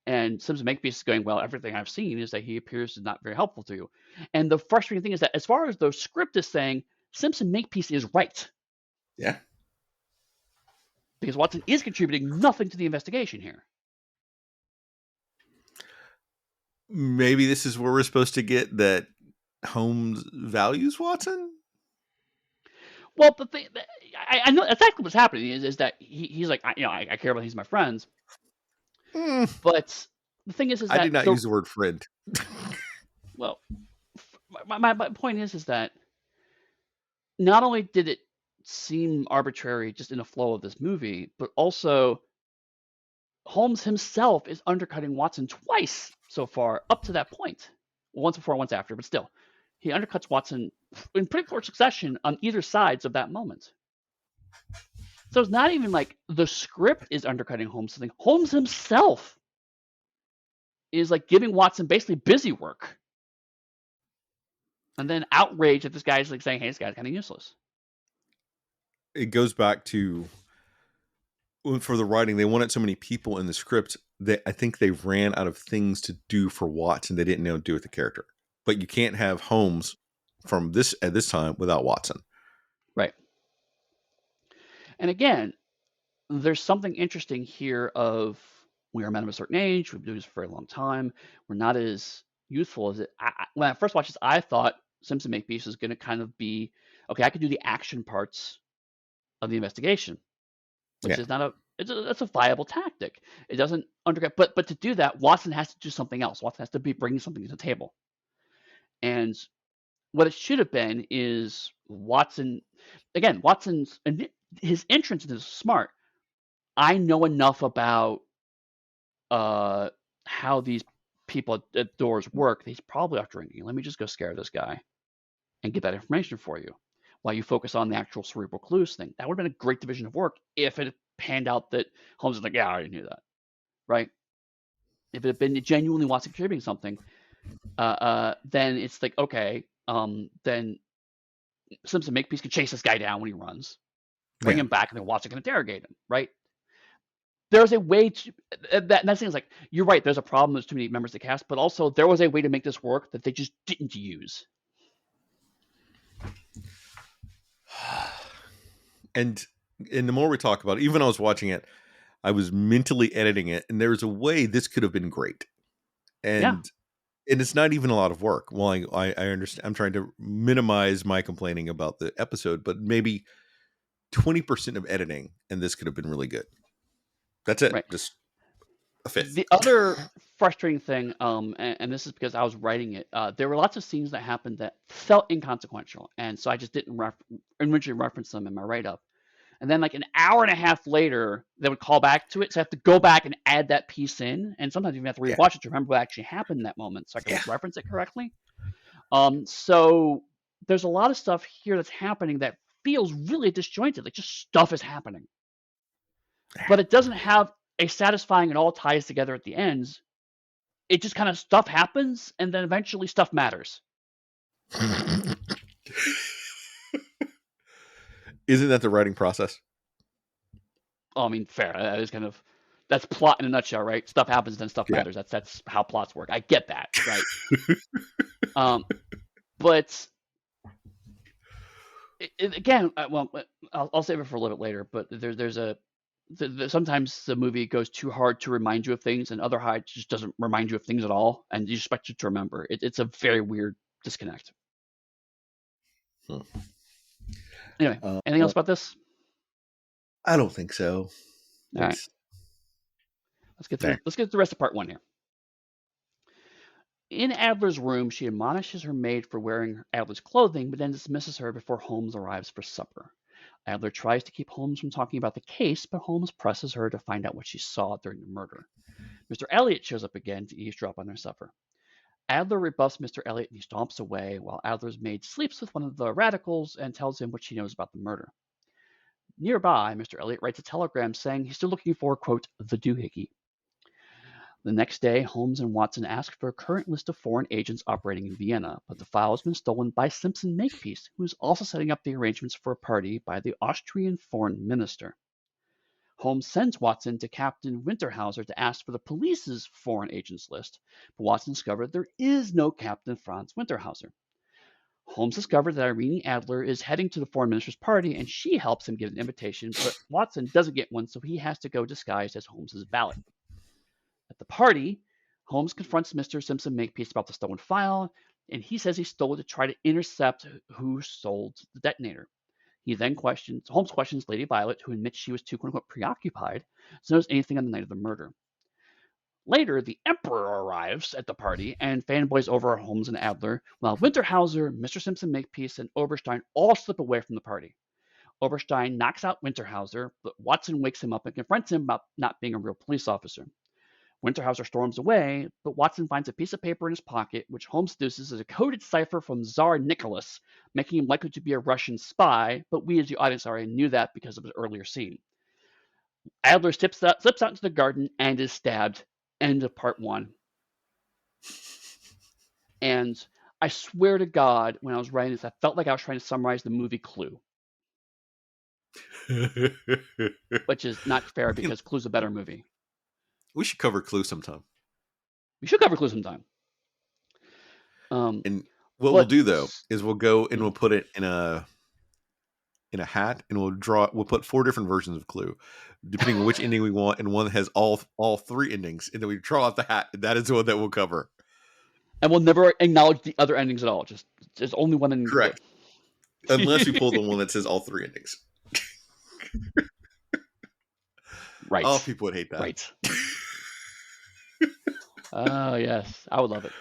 A: And Simpson Makepeace is going, well, everything I've seen is that he appears not very helpful to you. And the frustrating thing is that as far as the script is saying, Simpson Makepeace is right.
B: Yeah.
A: Because Watson is contributing nothing to the investigation here.
B: Maybe this is where we're supposed to get that Holmes values Watson?
A: Well, the thing, I know exactly what's happening is that he's like, I care about he's my friends. But the thing is that
B: I did not use the word friend.
A: Well, my point is that not only did it seem arbitrary just in the flow of this movie, but also Holmes himself is undercutting Watson twice so far up to that point. Once before, once after, but still. He undercuts Watson in pretty close succession on either sides of that moment. So it's not even like the script is undercutting Holmes something. Holmes himself is like giving Watson basically busy work. And then outrage that this guy's like saying, hey, this guy's kind of useless.
B: It goes back to, for the writing, they wanted so many people in the script that I think they ran out of things to do for Watson they didn't know what to do with the character. But you can't have Holmes from this at this time without Watson.
A: Right. And again, there's something interesting here of, we are men of a certain age, we've been doing this for a very long time, we're not as youthful as it. When I first watched this, I thought Simpson Makepeace was going to kind of be, okay, I could do the action parts of the investigation, which is not that's a viable tactic. It doesn't undercut, but to do that, Watson has to do something else. Watson has to be bringing something to the table. And what it should have been is Watson, again, Watson's, his entrance into this is smart. I know enough about how these people at doors work. He's probably off drinking. Let me just go scare this guy and get that information for you while you focus on the actual cerebral clues thing. That would have been a great division of work if it had panned out that Holmes was like, yeah, I already knew that, right? If it had been genuinely Watson contributing something, then it's like, okay, then Simpson Makepeace can chase this guy down when he runs, bring him back, and then Watson can interrogate him, right? there's a way to that thing is like, you're right, there's a problem, there's too many members of the cast, but also there was a way to make this work that they just didn't use.
B: And the more we talk about it, even when I was watching it, I was mentally editing it, and there was a way this could have been great.
A: Yeah.
B: And it's not even a lot of work. Well, I understand. I'm trying to minimize my complaining about the episode, but maybe 20% of editing, and this could have been really good. That's it.
A: Right.
B: Just a fifth.
A: The other frustrating thing, and this is because I was writing it, there were lots of scenes that happened that felt inconsequential, and so I just didn't originally reference them in my write-up. And then like an hour and a half later, they would call back to it, so I have to go back and add that piece in, and sometimes you even have to rewatch it to remember what actually happened in that moment, so I can reference it correctly. So there's a lot of stuff here that's happening that feels really disjointed, like just stuff is happening, but it doesn't have a satisfying and all ties together at the ends. It just kind of stuff happens, and then eventually stuff matters.
B: Isn't that the writing process?
A: Oh, I mean, fair. That is kind of, that's plot in a nutshell, right? Stuff happens, then stuff matters. That's how plots work. I get that, right? But again, well, I'll save it for a little bit later. But sometimes the movie goes too hard to remind you of things, and other hard just doesn't remind you of things at all, and you expect you to remember. It's a very weird disconnect. Anyway, anything else about this?
B: I don't think so.
A: All right. Let's get to the rest of part one here. In Adler's room, she admonishes her maid for wearing Adler's clothing, but then dismisses her before Holmes arrives for supper. Adler tries to keep Holmes from talking about the case, but Holmes presses her to find out what she saw during the murder. Mr. Elliot shows up again to eavesdrop on their supper. Adler rebuffs Mr. Elliot and he stomps away, while Adler's maid sleeps with one of the radicals and tells him what she knows about the murder. Nearby, Mr. Elliot writes a telegram saying he's still looking for, quote, the doohickey. The next day, Holmes and Watson ask for a current list of foreign agents operating in Vienna, but the file has been stolen by Simpson Makepeace, who is also setting up the arrangements for a party by the Austrian foreign minister. Holmes sends Watson to Captain Winterhauser to ask for the police's foreign agents list, but Watson discovered there is no Captain Franz Winterhauser. Holmes discovered that Irene Adler is heading to the foreign minister's party, and she helps him get an invitation, but Watson doesn't get one, so he has to go disguised as Holmes's valet. At the party, Holmes confronts Mr. Simpson Makepeace about the stolen file, and he says he stole it to try to intercept who sold the detonator. Holmes questions Lady Violet, who admits she was too, quote-unquote, preoccupied to notice anything on the night of the murder. Later, the Emperor arrives at the party and fanboys over Holmes and Adler, while Winterhauser, Mr. Simpson Makepeace, and Oberstein all slip away from the party. Oberstein knocks out Winterhauser, but Watson wakes him up and confronts him about not being a real police officer. Winterhauser storms away, but Watson finds a piece of paper in his pocket, which Holmes deduces is a coded cipher from Tsar Nicholas, making him likely to be a Russian spy, but we as the audience already knew that because of his earlier scene. Adler slips out into the garden and is stabbed. End of part one. And I swear to God, when I was writing this, I felt like I was trying to summarize the movie Clue. Which is not fair because Clue's a better movie.
B: We should cover Clue sometime.
A: We should cover Clue sometime.
B: And what we'll do though is we'll go and we'll put it in a hat, and we'll put 4 different versions of Clue, depending on which ending we want, and one that has all 3 endings, and then we draw out the hat, and that is the one that we'll cover.
A: And we'll never acknowledge the other endings at all. Just there's only one ending.
B: Correct. Unless we pull the one that says all 3 endings.
A: Right.
B: Oh, people would hate that.
A: Right. Oh, yes. I would love it.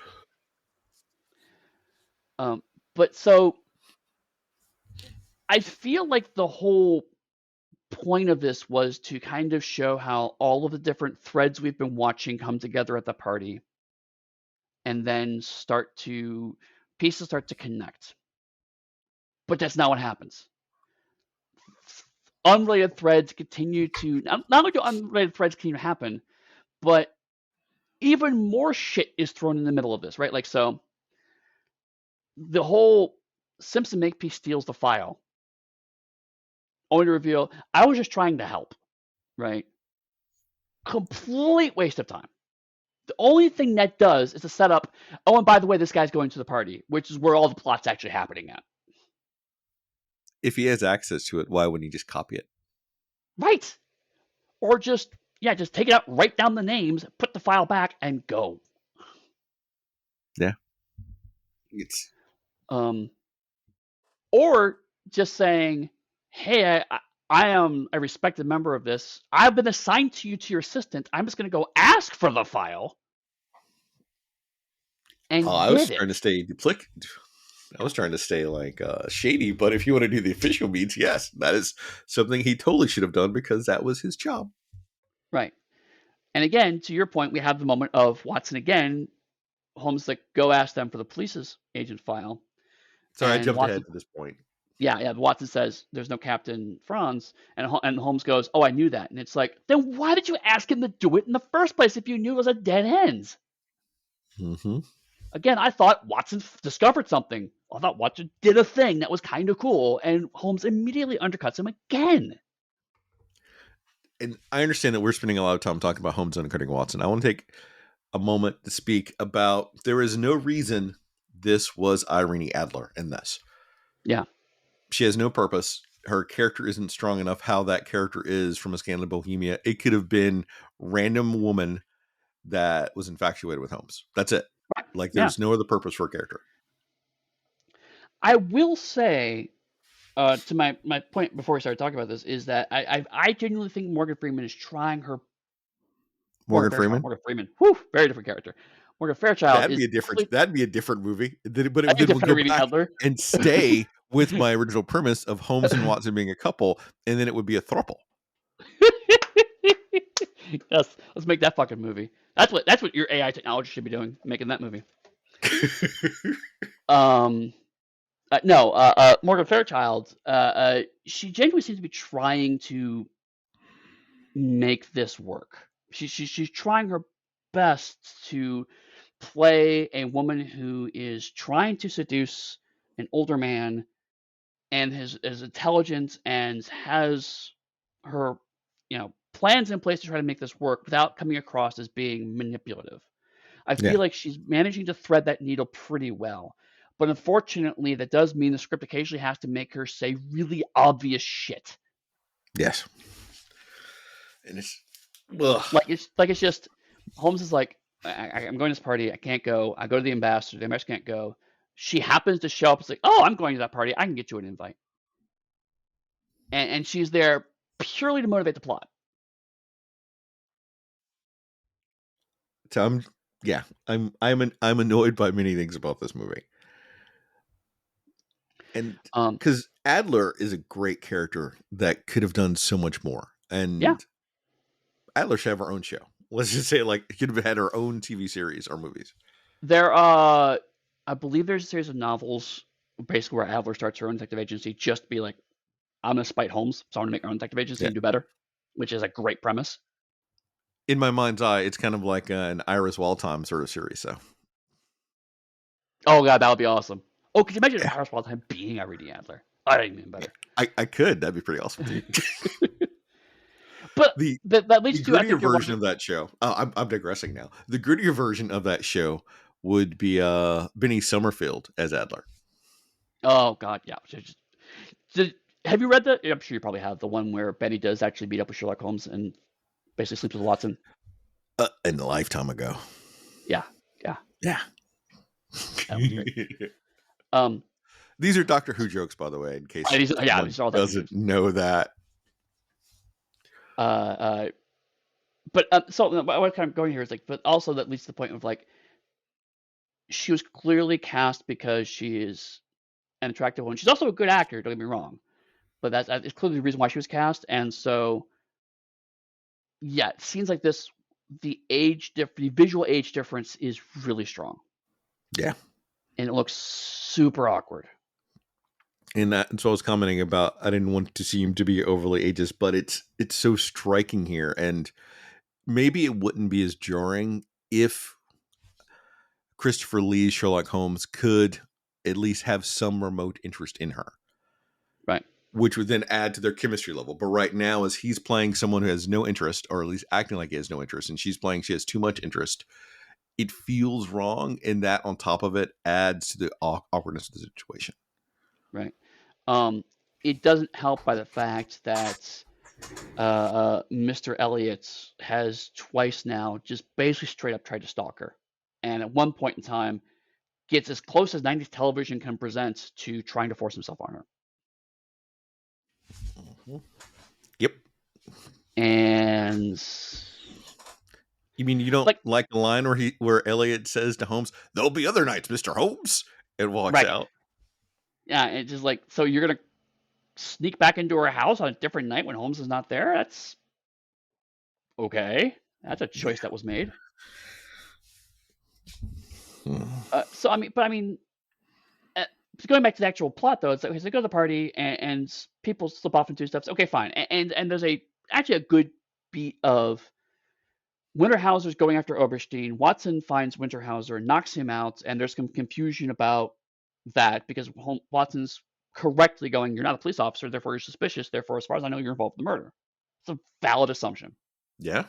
A: But so I feel like the whole point of this was to kind of show how all of the different threads we've been watching come together at the party, and then pieces start to connect. But that's not what happens. Unrelated threads continue to, not only do unrelated threads continue to happen, but even more shit is thrown in the middle of this, right? Like, so the whole Simpson Makepeace steals the file, only to reveal, I was just trying to help, right? Complete waste of time. The only thing that does is to set up, oh, and by the way, this guy's going to the party, which is where all the plot's actually happening at.
B: If he has access to it, why wouldn't he just copy it?
A: Right. Or just take it out, write down the names, put the file back, and go.
B: Yeah. It's
A: or just saying, hey, I am a respected member of this. I've been assigned to you to your assistant. I'm just going to go ask for the file and
B: I was
A: get
B: trying to
A: it.
B: stay I was trying to stay like shady, but if you want to do the official means, yes, that is something he totally should have done because that was his job.
A: Right. And again, to your point, we have the moment of Watson again. Holmes like, go ask them for the police's agent file.
B: Sorry, I
A: And
B: jumped
A: Watson,
B: ahead to this point.
A: yeah. Watson says, there's no Captain Franz. And Holmes goes, oh, I knew that. And it's like, then why did you ask him to do it in the first place if you knew it was a dead end?
B: Mm-hmm.
A: Again, I thought Watson discovered something. I thought Watson did a thing that was kind of cool, and Holmes immediately undercuts him again.
B: And I understand that we're spending a lot of time talking about Holmes undercutting Watson. I want to take a moment to speak about there is no reason this was Irene Adler in this.
A: Yeah.
B: She has no purpose. Her character isn't strong enough. How that character is from A Scandal in Bohemia. It could have been random woman that was infatuated with Holmes. That's it. Like
A: Yeah.
B: there's no other purpose for a character.
A: I will say, to my point before we started talking about this, is that I genuinely think Morgan Freeman is trying her.
B: Morgan Freeman.
A: Morgan Freeman. Whew, very different character. Morgan Fairchild
B: That'd
A: is
B: be a different. That'd be a different movie. But
A: a
B: then we'll
A: different
B: go
A: Irene
B: back
A: Adler.
B: and stay with my original premise of Holmes and Watson being a couple, and then it would be a throuple.
A: Yes, let's make that fucking movie. That's what your AI technology should be doing, making that movie. No, Morgan Fairchild. She genuinely seems to be trying to make this work. She's trying her best to play a woman who is trying to seduce an older man and is intelligent and has her, plans in place to try to make this work without coming across as being manipulative. I
B: Yeah.
A: feel like she's managing to thread that needle pretty well. But unfortunately, that does mean the script occasionally has to make her say really obvious shit.
B: Yes. And it's
A: It's just Holmes is like, I'm going to this party. I can't go. I go to the ambassador. The ambassador can't go. She happens to show up. It's like, oh, I'm going to that party. I can get you an invite. And she's there purely to motivate the plot.
B: I'm annoyed by many things about this movie. And because Adler is a great character that could have done so much more. And
A: yeah.
B: Adler should have her own show. Let's just say, like, could have had her own TV series or movies.
A: I believe there's a series of novels basically where Adler starts her own detective agency just to be like, I'm going to spite Holmes, so I'm going to make our own detective agency and do better, which is a great premise.
B: In my mind's eye, it's kind of like an Iris Waldheim sort of series. So,
A: oh god, that would be awesome. Oh, could you imagine Iris Waldheim being Irene Adler? I don't even better.
B: I could. That'd be pretty awesome.
A: But that leads to, I think,
B: version of that show. Oh, I'm digressing now. The grittier version of that show would be Benny Summerfield as Adler.
A: Oh god, yeah. Have you read that? I'm sure you probably have, the one where Benny does actually meet up with Sherlock Holmes and basically sleeps with Watson.
B: In a lifetime ago.
A: Yeah. That was great.
B: These are Doctor Who jokes, by the way, in case
A: these are all
B: doesn't know that.
A: But so what I'm kind of going here is like, but also that leads to the point of like, she was clearly cast because she is an attractive woman. She's also a good actor. Don't get me wrong, but it's clearly the reason why she was cast. And so, yeah, it seems like the visual age difference is really strong.
B: Yeah,
A: and it looks super awkward.
B: And that's what I was commenting about. I didn't want to seem to be overly ageist, but it's so striking here. And maybe it wouldn't be as jarring if Christopher Lee's Sherlock Holmes could at least have some remote interest in her.
A: Right.
B: which would then add to their chemistry level. But right now, as he's playing someone who has no interest, or at least acting like he has no interest, and she's playing she has too much interest, it feels wrong, and that on top of it adds to the awkwardness of the situation.
A: Right. It doesn't help by the fact that Mr. Elliot has twice now just basically straight up tried to stalk her, and at one point in time gets as close as 90s television can present to trying to force himself on her.
B: Yep.
A: And
B: you mean you don't like the line where Elliot says to Holmes, "There'll be other nights, Mr. Holmes," and walks out?
A: Yeah, it's just like, so you're gonna sneak back into her house on a different night when Holmes is not there? That's okay. That's a choice that was made. So I mean, going back to the actual plot though, it's like, okay, so they go to the party and people slip off and do stuff. Okay, fine. And there's actually a good beat of Winterhauser's going after Oberstein. Watson finds Winterhauser, knocks him out, and there's some confusion about that because Watson's correctly going, "You're not a police officer, therefore you're suspicious. Therefore, as far as I know, you're involved in the murder." It's a valid assumption.
B: Yeah.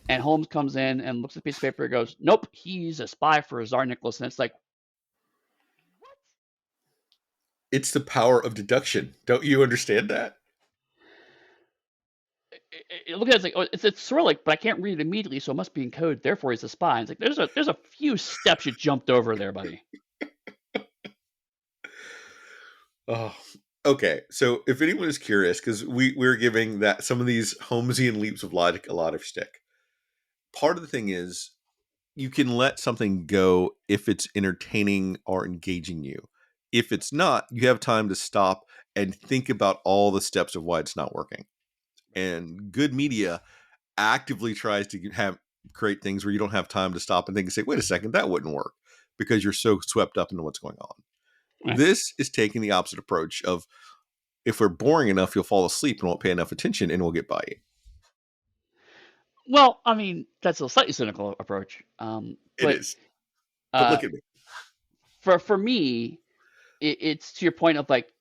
A: And Holmes comes in and looks at the piece of paper and goes, "Nope, he's a spy for Tsar Nicholas." And it's like, what?
B: It's the power of deduction. Don't you understand that?
A: Look at it, it's like, oh, it's Cyrillic, but I can't read it immediately, so it must be in code. Therefore, he's a spy. It's like there's a few steps you jumped over there, buddy.
B: Oh, okay. So if anyone is curious, because we're giving that some of these Holmesian leaps of logic a lot of shtick. Part of the thing is you can let something go if it's entertaining or engaging you. If it's not, you have time to stop and think about all the steps of why it's not working. And good media actively tries to create things where you don't have time to stop and think and say, "Wait a second, that wouldn't work," because you're so swept up into what's going on. Right. This is taking the opposite approach of, if we're boring enough, you'll fall asleep and won't pay enough attention, and we'll get by you.
A: Well, I mean, that's a slightly cynical approach.
B: It is. But look at me.
A: For me, it's to your point of like,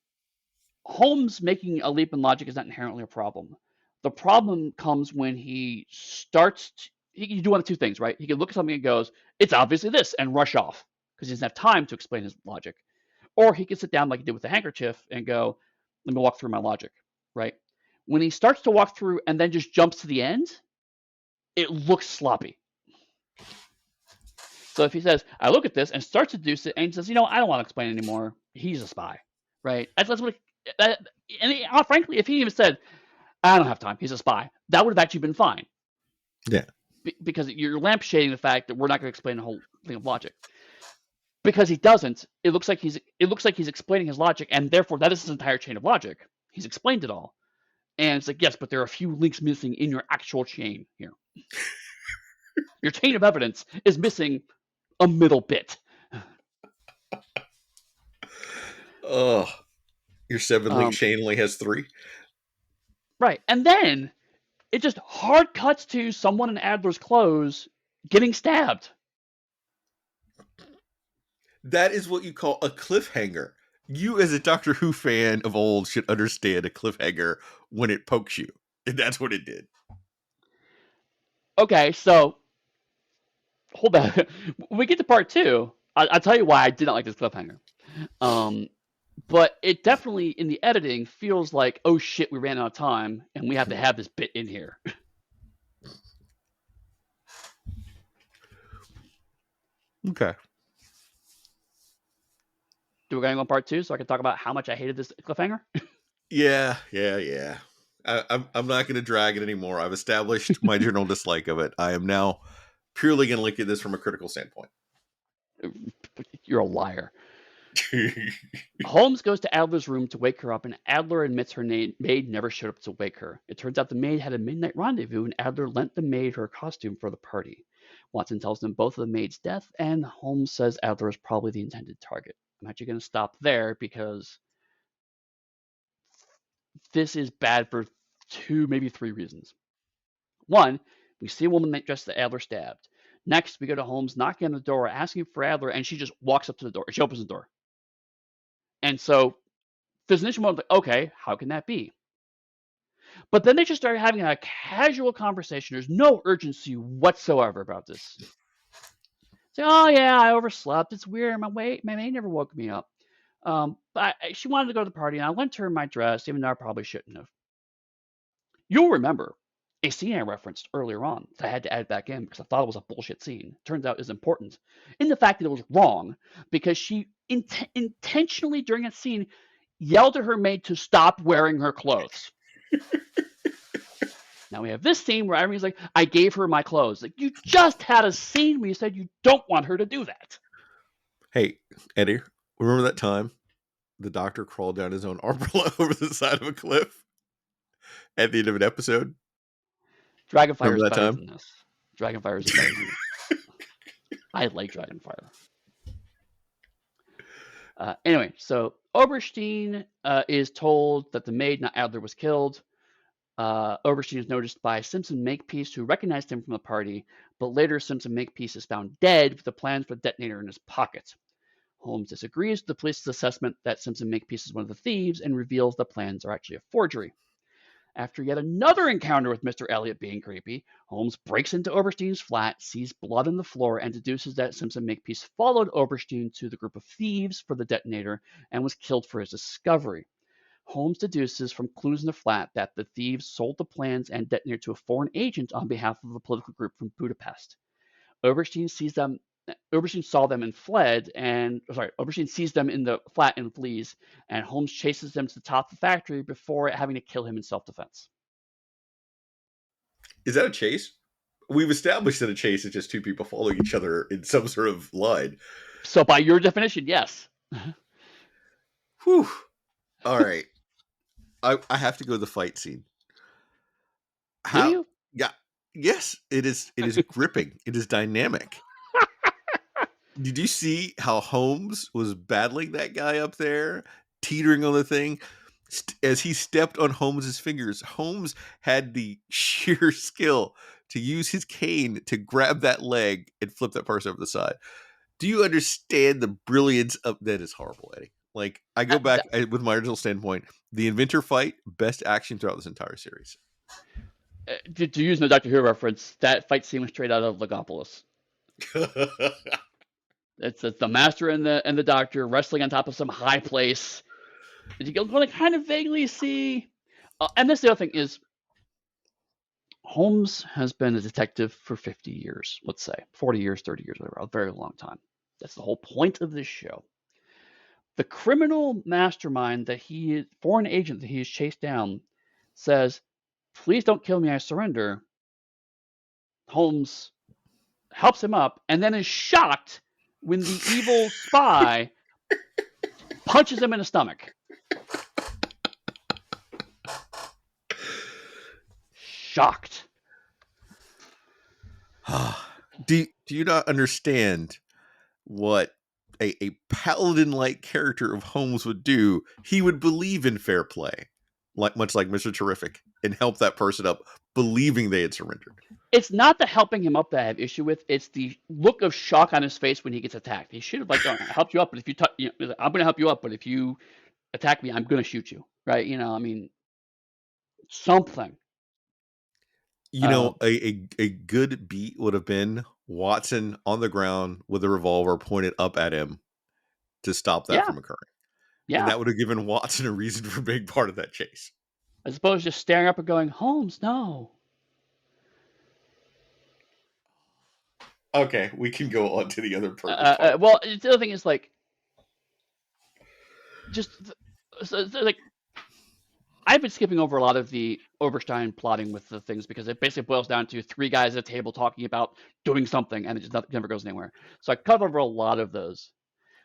A: Holmes making a leap in logic is not inherently a problem. The problem comes when he can do one of two things, right? He can look at something and goes, "It's obviously this," and rush off because he doesn't have time to explain his logic. Or he can sit down like he did with the handkerchief and go, "Let me walk through my logic," right? When he starts to walk through and then just jumps to the end, it looks sloppy. So if he says, "I look at this," and starts to do it, and he says, "I don't want to explain anymore," he's a spy, right? That's what. Frankly, if he even said, "I don't have time," he's a spy, that would have actually been fine.
B: Yeah.
A: Because you're lampshading the fact that we're not going to explain the whole thing of logic. Because he doesn't, it looks like he's explaining his logic, and therefore that is his entire chain of logic. He's explained it all. And it's like, yes, but there are a few links missing in your actual chain here. Your chain of evidence is missing a middle bit.
B: Oh, your 7-link chain only has 3?
A: Right. And then it just hard cuts to someone in Adler's clothes getting stabbed.
B: That is what you call a cliffhanger. You, as a Doctor Who fan of old, should understand a cliffhanger when it pokes you. And that's what it did.
A: Okay, so hold on. When we get to part 2, I'll tell you why I did not like this cliffhanger. But it definitely, in the editing, feels like, oh shit, we ran out of time, and we have to have this bit in here.
B: Okay.
A: Do we go on part 2 so I can talk about how much I hated this cliffhanger?
B: Yeah. I'm not going to drag it anymore. I've established my general dislike of it. I am now purely going to look at this from a critical standpoint.
A: You're a liar. Holmes goes to Adler's room to wake her up, and Adler admits her maid never showed up to wake her. It turns out the maid had a midnight rendezvous, and Adler lent the maid her costume for the party. Watson tells them both of the maid's death, and Holmes says Adler is probably the intended target. I'm actually going to stop there because this is bad for 2, maybe 3 reasons. 1, we see a woman dressed as Adler stabbed. Next, we go to Holmes knocking on the door, asking for Adler, and she just walks up to the door. She opens the door. And so There's an initial moment like, okay, how can that be? But then they just started having a casual conversation. There's no urgency whatsoever about this. Say, oh yeah, I overslept. It's weird. My maid never woke me up. But she wanted to go to the party, and I lent her my dress, even though I probably shouldn't have. You'll remember a scene I referenced earlier on that I had to add back in because I thought it was a bullshit scene. Turns out is important in the fact that it was wrong because she intentionally during that scene yelled at her maid to stop wearing her clothes. Now we have this scene where Irene's like, I gave her my clothes. Like, you just had a scene where you said you don't want her to do that.
B: Hey, Eddie, remember that time the doctor crawled down his own umbrella over the side of a cliff at the end of an episode?
A: Dragonfire
B: Remember
A: is
B: that
A: better
B: time?
A: than this. Dragonfire is better than this. I like Dragonfire. Anyway, so Oberstein is told that the maid, not Adler, was killed. Oberstein is noticed by Simpson Makepeace, who recognized him from the party, but later Simpson Makepeace is found dead with the plans for the detonator in his pocket. Holmes disagrees with the police's assessment that Simpson Makepeace is one of the thieves and reveals the plans are actually a forgery. After yet another encounter with Mr. Elliot being creepy, Holmes breaks into Oberstein's flat, sees blood on the floor, and deduces that Simpson Makepeace followed Oberstein to the group of thieves for the detonator and was killed for his discovery. Holmes deduces from clues in the flat that the thieves sold the plans and detonator to a foreign agent on behalf of a political group from Budapest. Oberstein sees them. Oberstein saw them and fled, and Oberstein sees them in the flat and flees, and Holmes chases them to the top of the factory before having to kill him in self-defense.
B: Is that a chase? We've established that a chase is just two people following each other in some sort of line.
A: So, by your definition, yes.
B: Whew. All right. I have to go to the fight scene.
A: Do
B: How?
A: you?
B: Yeah. Yes, it is. It is gripping. It is dynamic. Did you see how Holmes was battling that guy up there, teetering on the thing? As he stepped on Holmes's fingers, Holmes had the sheer skill to use his cane to grab that leg and flip that person over the side. Do you understand the brilliance of that? Is horrible, Eddie. Like, I go back with my original standpoint, the inventor fight, best action throughout this entire series.
A: To use the Doctor Who reference, that fight scene was straight out of Legopolis. It's the Master and the Doctor wrestling on top of some high place. And you can kind of vaguely see. And that's the other thing is, Holmes has been a detective for 50 years, let's say 40 years, 30 years, whatever, a very long time. That's the whole point of this show. The criminal mastermind foreign agent that he has chased down, says, "Please don't kill me, I surrender." Holmes helps him up and then is shocked when the evil spy punches him in the stomach. Shocked.
B: do you not understand what a paladin-like character of Holmes would do? He would believe in fair play, much like Mr. Terrific, and help that person up, believing they had surrendered.
A: It's not the helping him up that I have issue with. It's the look of shock on his face when he gets attacked. He should have helped you up, but if I'm going to help you up, but if you attack me, I'm going to shoot you. Right? Something.
B: A good beat would have been Watson on the ground with a revolver pointed up at him to stop that from occurring.
A: Yeah.
B: And that would have given Watson a reason for being part of that chase.
A: As opposed to just staring up and going, Holmes, no.
B: Okay, we can go on to the other part.
A: Well, the other thing is I've been skipping over a lot of the Oberstein plotting with the things because it basically boils down to three guys at a table talking about doing something and it just never goes anywhere. So I cut over a lot of those.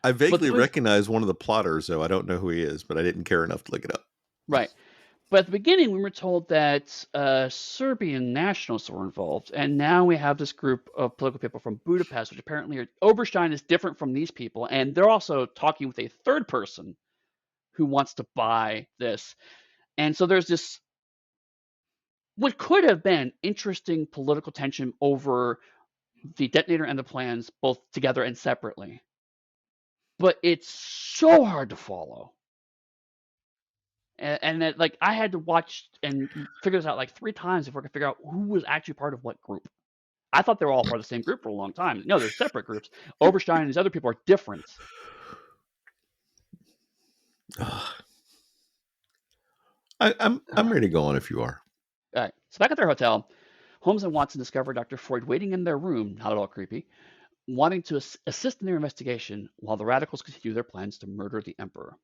B: I vaguely recognize one of the plotters, though. I don't know who he is, but I didn't care enough to look it up.
A: Right. But at the beginning, we were told that Serbian nationalists were involved, and now we have this group of political people from Budapest, which apparently Oberstein is different from these people, and they're also talking with a third person who wants to buy this. And so there's this, what could have been interesting political tension over the detonator and the plans, both together and separately. But it's so hard to follow. And that, like, I had to watch and figure this out like 3 times before I could figure out who was actually part of what group. I thought they were all part of the same group for a long time. No, they're separate groups. Oberstein and these other people are different.
B: I'm ready to go on if you are.
A: All right. So back at their hotel, Holmes and Watson discover Dr. Freud waiting in their room, not at all creepy, wanting to assist in their investigation while the radicals continue their plans to murder the Emperor.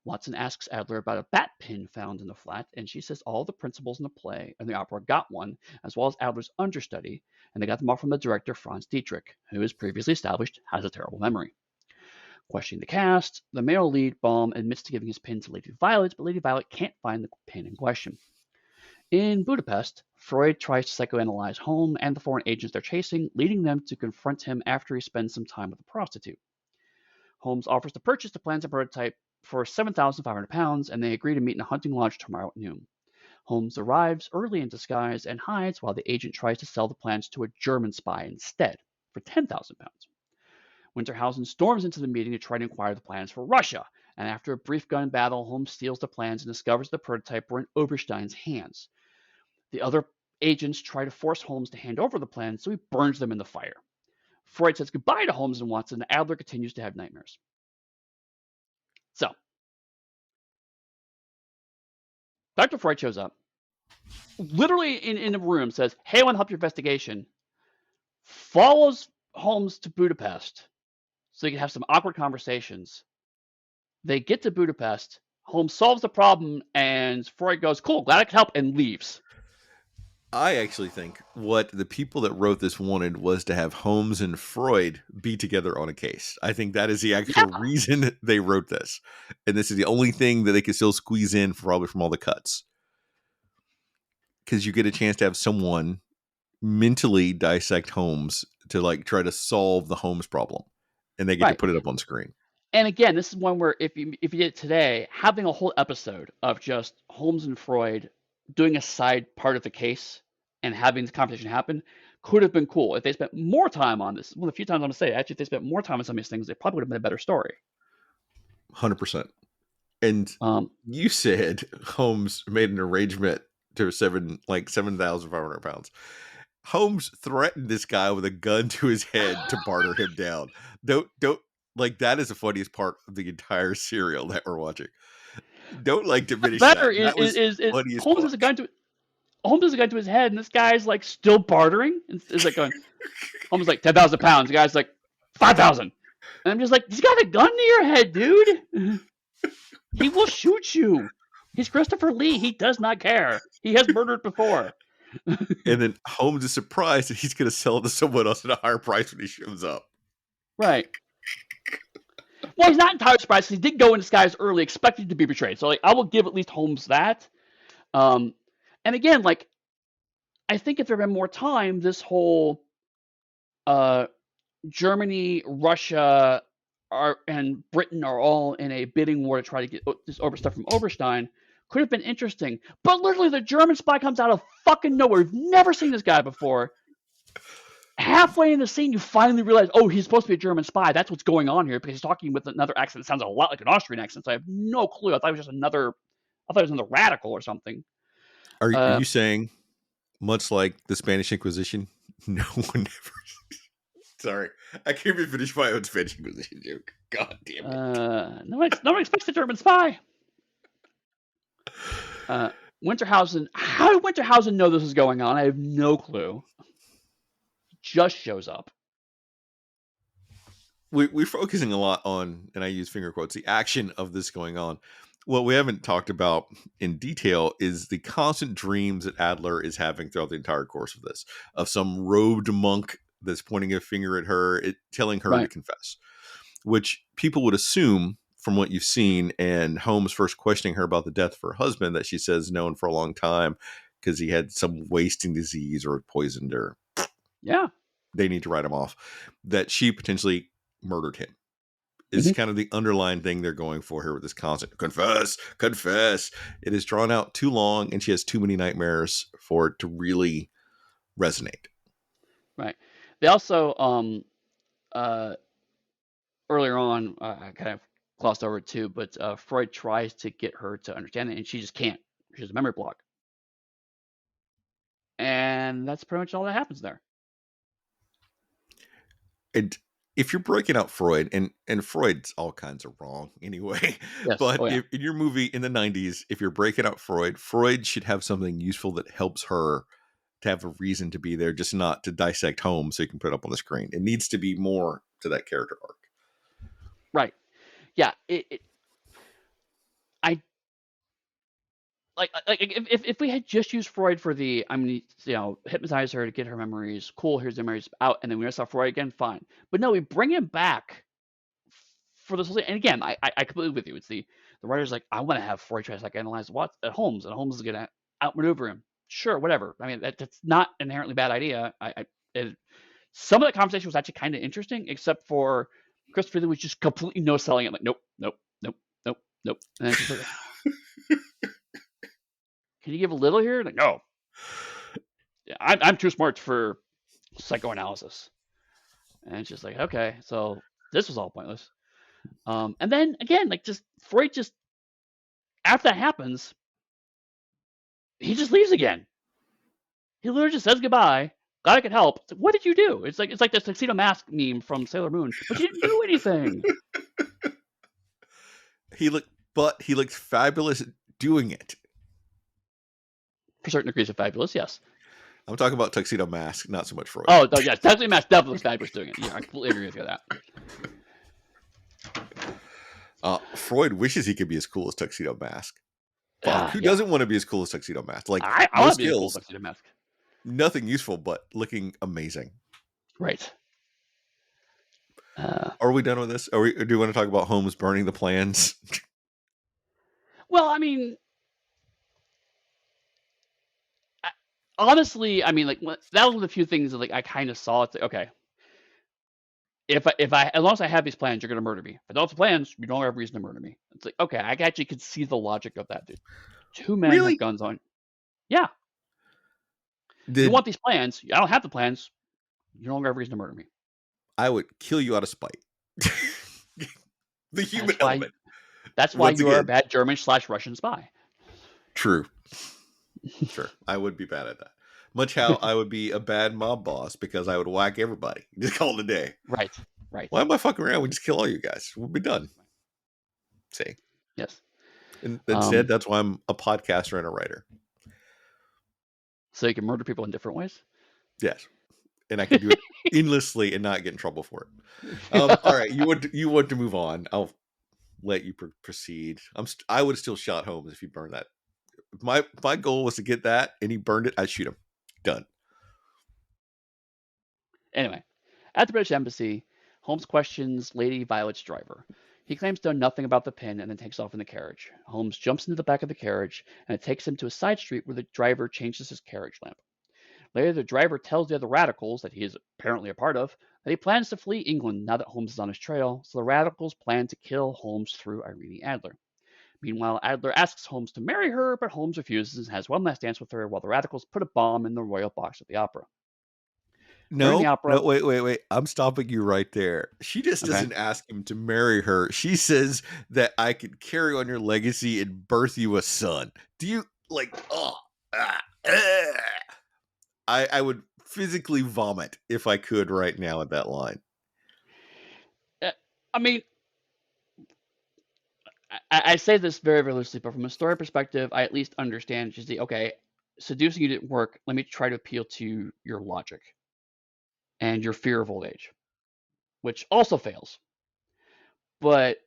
A: Watson asks Adler about a bat pin found in the flat, and she says all the principals in the play and the opera got one, as well as Adler's understudy, and they got them all from the director Franz Dietrich, who, as previously established, has a terrible memory. Questioning the cast, the male lead, Baum, admits to giving his pin to Lady Violet, but Lady Violet can't find the pin in question. In Budapest, Freud tries to psychoanalyze Holmes and the foreign agents they're chasing, leading them to confront him after he spends some time with a prostitute. Holmes offers to purchase the plans and prototype for £7,500, and they agree to meet in a hunting lodge tomorrow at noon. Holmes arrives early in disguise and hides while the agent tries to sell the plans to a German spy instead for £10,000. Winterhausen storms into the meeting to try to acquire the plans for Russia, and after a brief gun battle, Holmes steals the plans and discovers the prototype were in Oberstein's hands. The other agents try to force Holmes to hand over the plans, so he burns them in the fire. Freud says goodbye to Holmes and Watson, and Adler continues to have nightmares. So, Dr. Freud shows up, literally in a room, says, hey, I want to help your investigation, follows Holmes to Budapest so they can have some awkward conversations. They get to Budapest, Holmes solves the problem, and Freud goes, cool, glad I could help, and leaves.
B: I actually think what the people that wrote this wanted was to have Holmes and Freud be together on a case. I think that is the actual reason they wrote this. And this is the only thing that they could still squeeze in probably from all the cuts. Because you get a chance to have someone mentally dissect Holmes to like try to solve the Holmes problem. And they get to put it up on screen.
A: And again, this is one where if you did it today, having a whole episode of just Holmes and Freud doing a side part of the case and having the conversation happen could have been cool. If they spent more time on this, one of the few times I'm going to say, actually, if they spent more time on some of these things, it probably would have been a better story.
B: 100%. And you said Holmes made an arrangement to £7,500. Holmes threatened this guy with a gun to his head to barter him down. Don't like that is the funniest part of the entire serial that we're watching. Don't like diminish that. That was funniest
A: Holmes has a gun to Holmes has a gun to his head, and this guy's like still bartering. It's like going, Holmes like £10,000. The guy's like 5,000, and I'm just like, he's got a gun to your head, dude. He will shoot you. He's Christopher Lee. He does not care. He has murdered before.
B: And then Holmes is surprised that he's going to sell it to someone else at a higher price when he shows up.
A: Right. Well, he's not entirely surprised because he did go in disguise early, expecting to be betrayed. So, like, I will give at least Holmes that. And again, like, I think if there had been more time, this whole Germany, Russia, and Britain are all in a bidding war to try to get this stuff from Oberstein could have been interesting. But literally, the German spy comes out of fucking nowhere. We've never seen this guy before. Halfway in the scene, you finally realize, oh, he's supposed to be a German spy. That's what's going on here because he's talking with another accent that sounds a lot like an Austrian accent. So I have no clue. I thought it was another radical or something.
B: Are you saying, much like the Spanish Inquisition, no one ever... Sorry, I can't even finish my own Spanish Inquisition joke. God damn it.
A: No one expects a German spy. Winterhausen. How did Winterhausen know this is going on? I have no clue. He just shows up.
B: We're focusing a lot on, and I use finger quotes, the action of this going on. What we haven't talked about in detail is the constant dreams that Adler is having throughout the entire course of this, of some robed monk that's pointing a finger at her, telling her to confess, which people would assume from what you've seen, and Holmes first questioning her about the death of her husband, that she says known for a long time because he had some wasting disease or poisoned her.
A: Yeah.
B: They need to write him off. That she potentially murdered him is kind of the underlying thing they're going for here with this constant confess. It is drawn out too long, and she has too many nightmares for it to really resonate.
A: Right. They also earlier on, I kind of glossed over too, but Freud tries to get her to understand it, and she just can't. She has a memory block. And that's pretty much all that happens there.
B: And if you're breaking out Freud, and Freud's all kinds of wrong anyway,
A: Yes.
B: but
A: Oh, yeah.
B: if, in your movie in the 90s, if you're breaking out Freud should have something useful that helps her to have a reason to be there, just not to dissect Holmes so you can put it up on the screen. It needs to be more to that character arc.
A: Right. Yeah. I like if we had just used Freud for the hypnotize her to get her memories, cool, here's the memories out, and then we saw Freud again, fine. But no, we bring him back for this whole thing. And again, I completely with you. It's the writer's like, I want to have Freud try to analyze what at Holmes, and Holmes is gonna outmaneuver him. Sure, whatever. I mean, that's not an inherently bad idea. Some of that conversation was actually kind of interesting, except for Christopher Lee was just completely no selling it. Like, nope, nope, nope, nope, nope. And then she's like, can you give a little here? Like, no. Yeah, I'm too smart for psychoanalysis. And it's just like, okay, so this was all pointless. And then again, like just Freud just after that happens, he just leaves again. He literally just says goodbye. Glad I could help. Like, what did you do? It's like the tuxedo mask meme from Sailor Moon, but you didn't do anything.
B: He looked fabulous doing it.
A: For certain degrees of fabulous, yes.
B: I'm talking about Tuxedo Mask, not so much Freud.
A: Oh, no, yes, Tuxedo Mask definitely looks fabulous doing it. Yeah, I completely agree with you on that.
B: Freud wishes he could be as cool as Tuxedo Mask. Fuck, who doesn't want to be as cool as Tuxedo Mask? Like,
A: I
B: no
A: want to be a cool
B: skills,
A: Tuxedo Mask.
B: nothing useful, but looking amazing.
A: Right.
B: Are we done with this? Or do you want to talk about Holmes burning the plans?
A: Well, I mean, honestly, I mean, like that was one of the few things that like I kind of saw. It's like, okay, if I as long as I have these plans, you're gonna murder me. If I don't have the plans, you don't have reason to murder me. It's like, okay, I actually could see the logic of that, dude. Two men
B: Really?
A: have guns on. Yeah. You want these plans? I don't have the plans. You don't have reason to murder me.
B: I would kill you out of spite. The human element.
A: That's why you are a bad German/Russian spy.
B: True. Sure. I would be bad at that. Much how I would be a bad mob boss because I would whack everybody. Just call it a day.
A: Right.
B: Why am I fucking around? We just kill all you guys. We'll be done. See?
A: Yes.
B: And instead, that's why I'm a podcaster and a writer.
A: So you can murder people in different ways?
B: Yes. And I can do it endlessly and not get in trouble for it. All right. You want to move on. I'll let you proceed. I would have still shot Holmes if he burned that. If my goal was to get that and he burned it, I'd shoot him. Done.
A: Anyway, at the British Embassy, Holmes questions Lady Violet's driver. He claims to know nothing about the pin and then takes off in the carriage. Holmes jumps into the back of the carriage and it takes him to a side street where the driver changes his carriage lamp. Later, the driver tells the other radicals that he is apparently a part of that he plans to flee England now that Holmes is on his trail, so the radicals plan to kill Holmes through Irene Adler. Meanwhile, Adler asks Holmes to marry her, but Holmes refuses and has one last dance with her while the radicals put a bomb in the royal box at the opera.
B: No, wait. I'm stopping you right there. She just doesn't ask him to marry her. She says that I could carry on your legacy and birth you a son. Do you like, I would physically vomit if I could right now at that line.
A: I mean, I say this very, very loosely, but from a story perspective, I at least understand. She's the, okay, seducing you didn't work. Let me try to appeal to your logic and your fear of old age, which also fails. But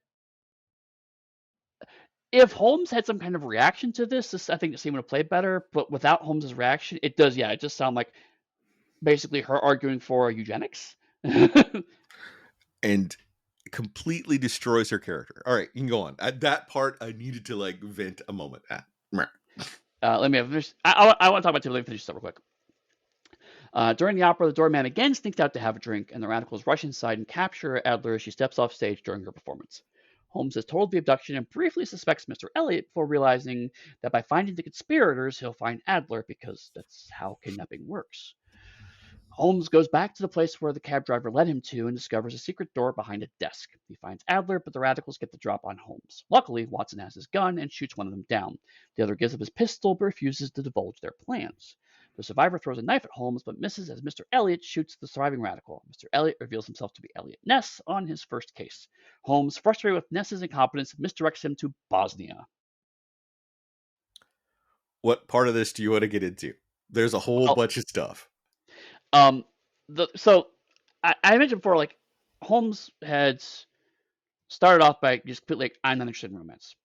A: if Holmes had some kind of reaction to this I think the scene would have played better. But without Holmes's reaction, it does, it just sound like basically her arguing for eugenics.
B: And completely destroys her character. All right, you can go on. At that part, I needed to like vent a moment at.
A: Let me finish. I want to talk about it. Let me finish this real quick. During the opera, the doorman again sneaks out to have a drink, and the radicals rush inside and capture Adler as she steps off stage during her performance. Holmes has told the abduction and briefly suspects Mr. Elliot before realizing that by finding the conspirators, he'll find Adler because that's how kidnapping works. Holmes goes back to the place where the cab driver led him to and discovers a secret door behind a desk. He finds Adler, but the radicals get the drop on Holmes. Luckily, Watson has his gun and shoots one of them down. The other gives up his pistol but refuses to divulge their plans. The survivor throws a knife at Holmes but misses as Mr. Elliot shoots the surviving radical. Mr. Elliot reveals himself to be Elliot Ness on his first case. Holmes, frustrated with Ness's incompetence, misdirects him to Bosnia.
B: What part of this do you want to get into? There's a whole
A: Well,
B: bunch of stuff.
A: so I mentioned before, like Holmes had started off by just completely like, I'm not interested in romance.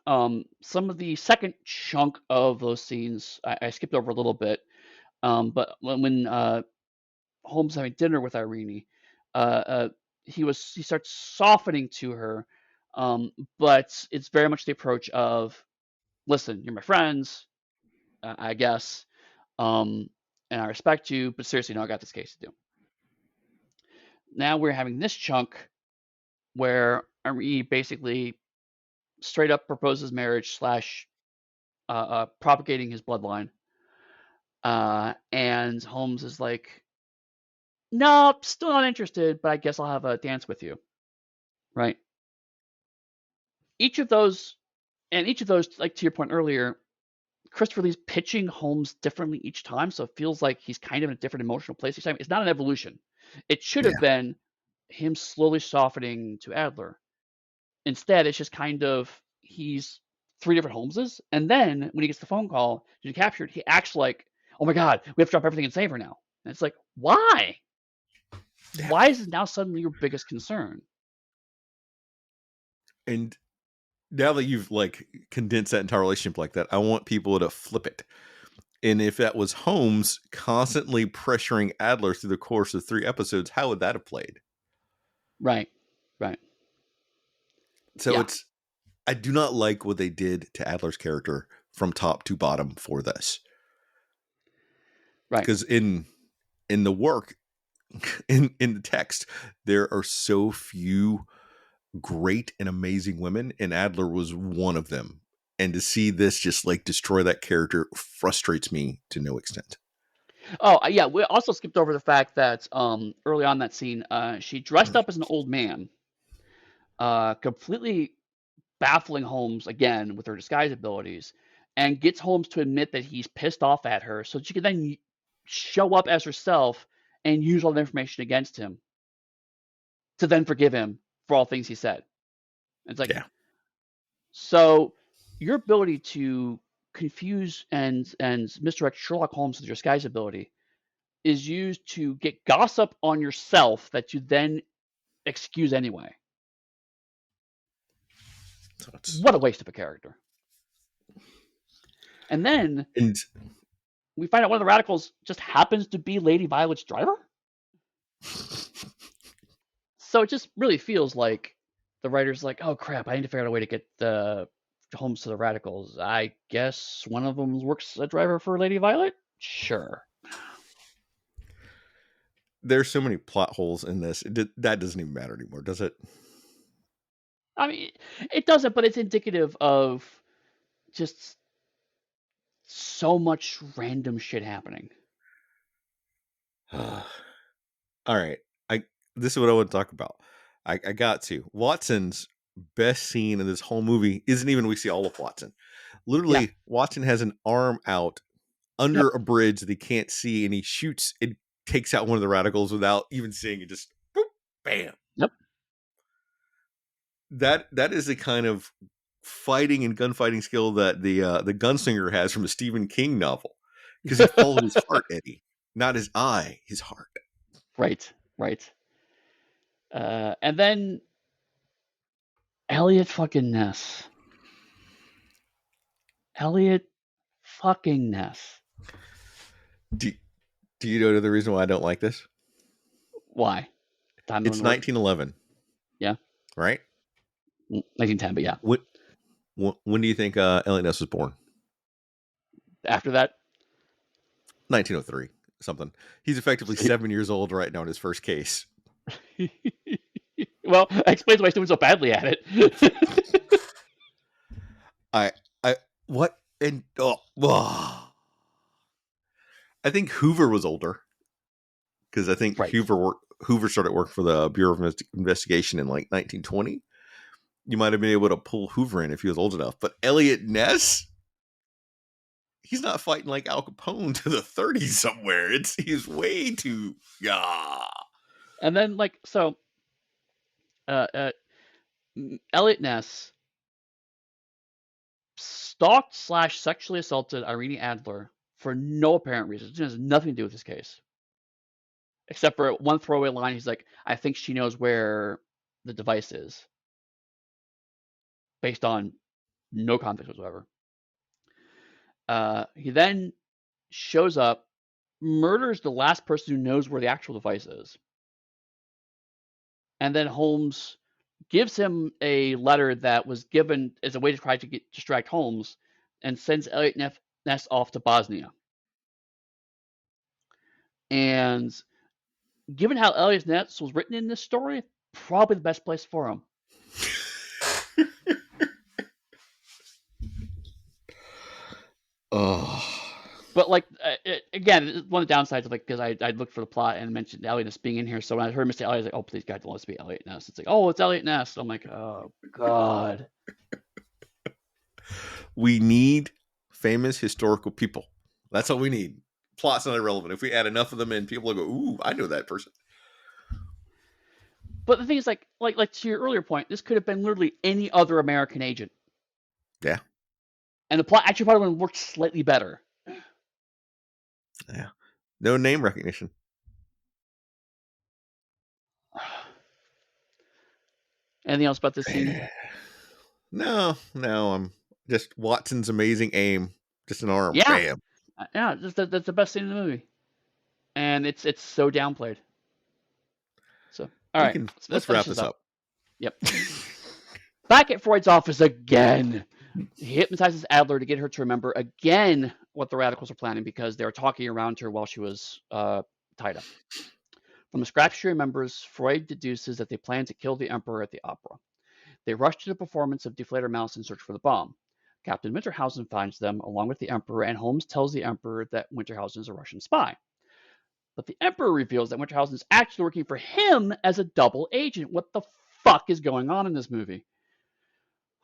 A: Some of the second chunk of those scenes I skipped over a little bit, but when Holmes having dinner with Irene, he starts softening to her, but it's very much the approach of, listen, you're my friends, I guess, and I respect you, but seriously, no, I got this case to do. Now we're having this chunk where Irene basically straight up proposes marriage slash propagating his bloodline. And Holmes is like, no, still not interested, but I guess I'll have a dance with you. Right. Each of those, like to your point earlier, Christopher Lee's pitching Holmes differently each time, so it feels like he's kind of in a different emotional place each time. It's not an evolution. It should have been him slowly softening to Adler. Instead, it's just kind of he's three different Holmeses, and then when he gets the phone call to be captured, he acts like, oh my god, we have to drop everything and save her now. And it's like, why?
B: Yeah.
A: Why is it now suddenly your biggest concern?
B: And now that you've like condensed that entire relationship like that, I want people to flip it. And if that was Holmes constantly pressuring Adler through the course of 3 episodes, how would that have played?
A: Right.
B: So I do not like what they did to Adler's character from top to bottom for this.
A: Right.
B: Because in the work, in the text, there are so few great and amazing women, and Adler was one of them. And to see this just like destroy that character frustrates me to no extent.
A: Oh, yeah. We also skipped over the fact that early on that scene, she dressed up as an old man, completely baffling Holmes again with her disguise abilities, and gets Holmes to admit that he's pissed off at her, so she can then show up as herself and use all the information against him to then forgive him for all things he said. It's like, so your ability to confuse and misdirect Sherlock Holmes with your disguise ability is used to get gossip on yourself that you then excuse anyway. What a waste of a character. And then we find out one of the radicals just happens to be Lady Violet's driver. So it just really feels like the writer's like, oh crap, I need to figure out a way to get the Holmes to the radicals. I guess one of them works a driver for Lady Violet? Sure.
B: There's so many plot holes in this. That doesn't even matter anymore, does it?
A: I mean, it doesn't, but it's indicative of just so much random shit happening.
B: All right. This is what I want to talk about. I got to. Watson's best scene in this whole movie isn't even we see all of Watson. Literally, Watson has an arm out under a bridge that he can't see, and he shoots and takes out one of the radicals without even seeing it. Just boop, bam.
A: Yep.
B: That is the kind of fighting and gunfighting skill that the gunslinger has from a Stephen King novel, because he followed his heart, Eddie, not his eye, his heart.
A: Right. And then Elliot fucking Ness. Elliot fucking Ness.
B: Do you know the reason why I don't like this?
A: Why?
B: It's 1911.
A: Yeah.
B: Right?
A: 1910, but yeah.
B: When do you think Elliot Ness was born?
A: After that?
B: 1903, something. He's effectively 7 years old right now in his first case.
A: Well, that explains why he's doing so badly at it.
B: What? And I think Hoover was older. because I think
A: Right.
B: Hoover started work for the Bureau of Investigation in like 1920. You might have been able to pull Hoover in if he was old enough, but Elliot Ness, he's not fighting like Al Capone to the 30s somewhere. He's way too
A: And then uh, uh Elliot Ness stalked / sexually assaulted Irene Adler for no apparent reason. It has nothing to do with this case. Except for one throwaway line, he's like, I think she knows where the device is. Based on no context whatsoever. He then shows up, murders the last person who knows where the actual device is. And then Holmes gives him a letter that was given as a way to try to distract Holmes, and sends Elliot Ness off to Bosnia. And given how Elliot Ness was written in this story, probably the best place for him.
B: Oh.
A: But again, one of the downsides of because I looked for the plot and mentioned Elliot Ness being in here. So when I heard Mr. Elliot, I was like, oh, please God, don't let it be Elliot Ness. It's like, oh, it's Elliot Ness. I'm like, oh God.
B: We need famous historical people. That's all we need. Plot's not irrelevant. If we add enough of them in, people will go, ooh, I know that person.
A: But the thing is, like to your earlier point, this could have been literally any other American agent.
B: Yeah.
A: And the plot actually probably would have worked slightly better.
B: Yeah. No name recognition.
A: Anything else about this scene?
B: No. I'm just Watson's amazing aim. Just an arm.
A: Yeah.
B: Bam.
A: Yeah, that's the best scene in the movie. And it's so downplayed. So, all right.
B: Let's wrap this up.
A: Yep. Back at Freud's office again. He hypnotizes Adler to get her to remember again what the radicals were planning, because they were talking around her while she was tied up. From the scraps she remembers, Freud deduces that they plan to kill the Emperor at the opera. They rush to the performance of Deflator Mouse in search for the bomb. Captain Winterhausen finds them, along with the Emperor, and Holmes tells the Emperor that Winterhausen is a Russian spy. But the Emperor reveals that Winterhausen is actually working for him as a double agent. What the fuck is going on in this movie?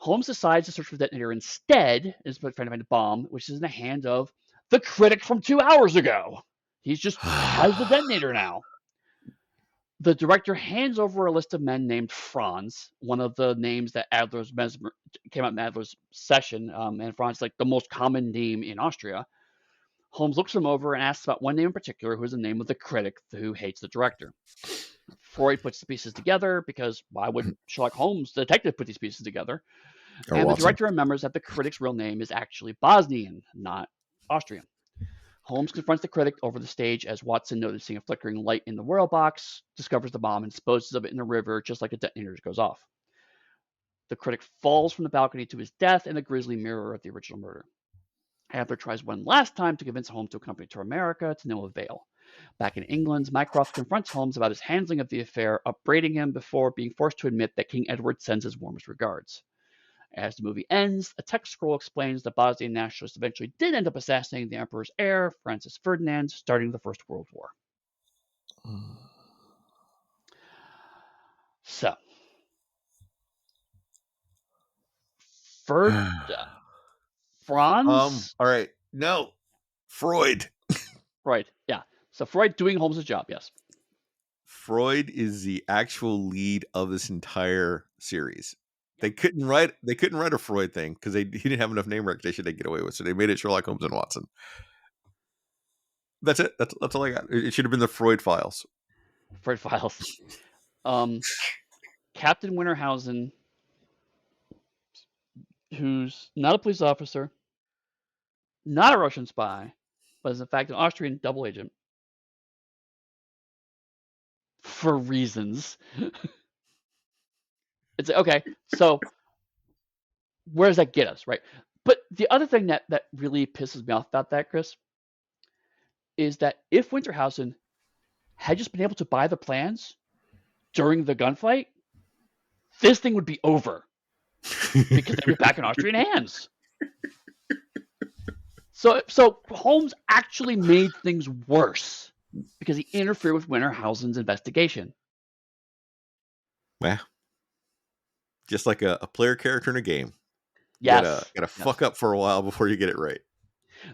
A: Holmes decides to search for the detonator instead, is trying to find a bomb, which is in the hand of the critic from 2 hours ago. He's just has the detonator now. The director hands over a list of men named Franz, one of the names that came out in Adler's session, and Franz is like the most common name in Austria. Holmes looks him over and asks about one name in particular, who is the name of the critic who hates the director. Freud puts the pieces together, because why would Sherlock Holmes, the detective, put these pieces together? And Watson. The director remembers that the critic's real name is actually Bosnian, not Austrian. Holmes confronts the critic over the stage as Watson, noticing a flickering light in the Royal box, discovers the bomb and disposes of it in the river just like a detonator goes off. The critic falls from the balcony to his death in the grisly mirror of the original murder. Adler tries one last time to convince Holmes to accompany to America, to no avail. Back in England, Mycroft confronts Holmes about his handling of the affair, upbraiding him before being forced to admit that King Edward sends his warmest regards. As the movie ends, a text scroll explains that Bosnian nationalists eventually did end up assassinating the Emperor's heir, Francis Ferdinand, starting the First World War. So, Franz?
B: All right. No. Freud.
A: Freud, yeah. So Freud doing Holmes' job, yes.
B: Freud is the actual lead of this entire series. They couldn't write a Freud thing because he didn't have enough name recognition to get away with, so they made it Sherlock Holmes and Watson. That's it. That's all I got. It should have been the Freud Files.
A: Freud Files. Captain Winterhausen, who's not a police officer, not a Russian spy, but is in fact an Austrian double agent. For reasons. It's okay, so where does that get us, right? But the other thing that really pisses me off about that, Chris, is that if Winterhausen had just been able to buy the plans during the gunfight, this thing would be over. Because they'd be back in Austrian hands. So Holmes actually made things worse. because he interfered with Winterhausen's investigation.
B: Well, just like a player character in a game. You
A: Yes.
B: gotta
A: Yes.
B: fuck up for a while before you get it right.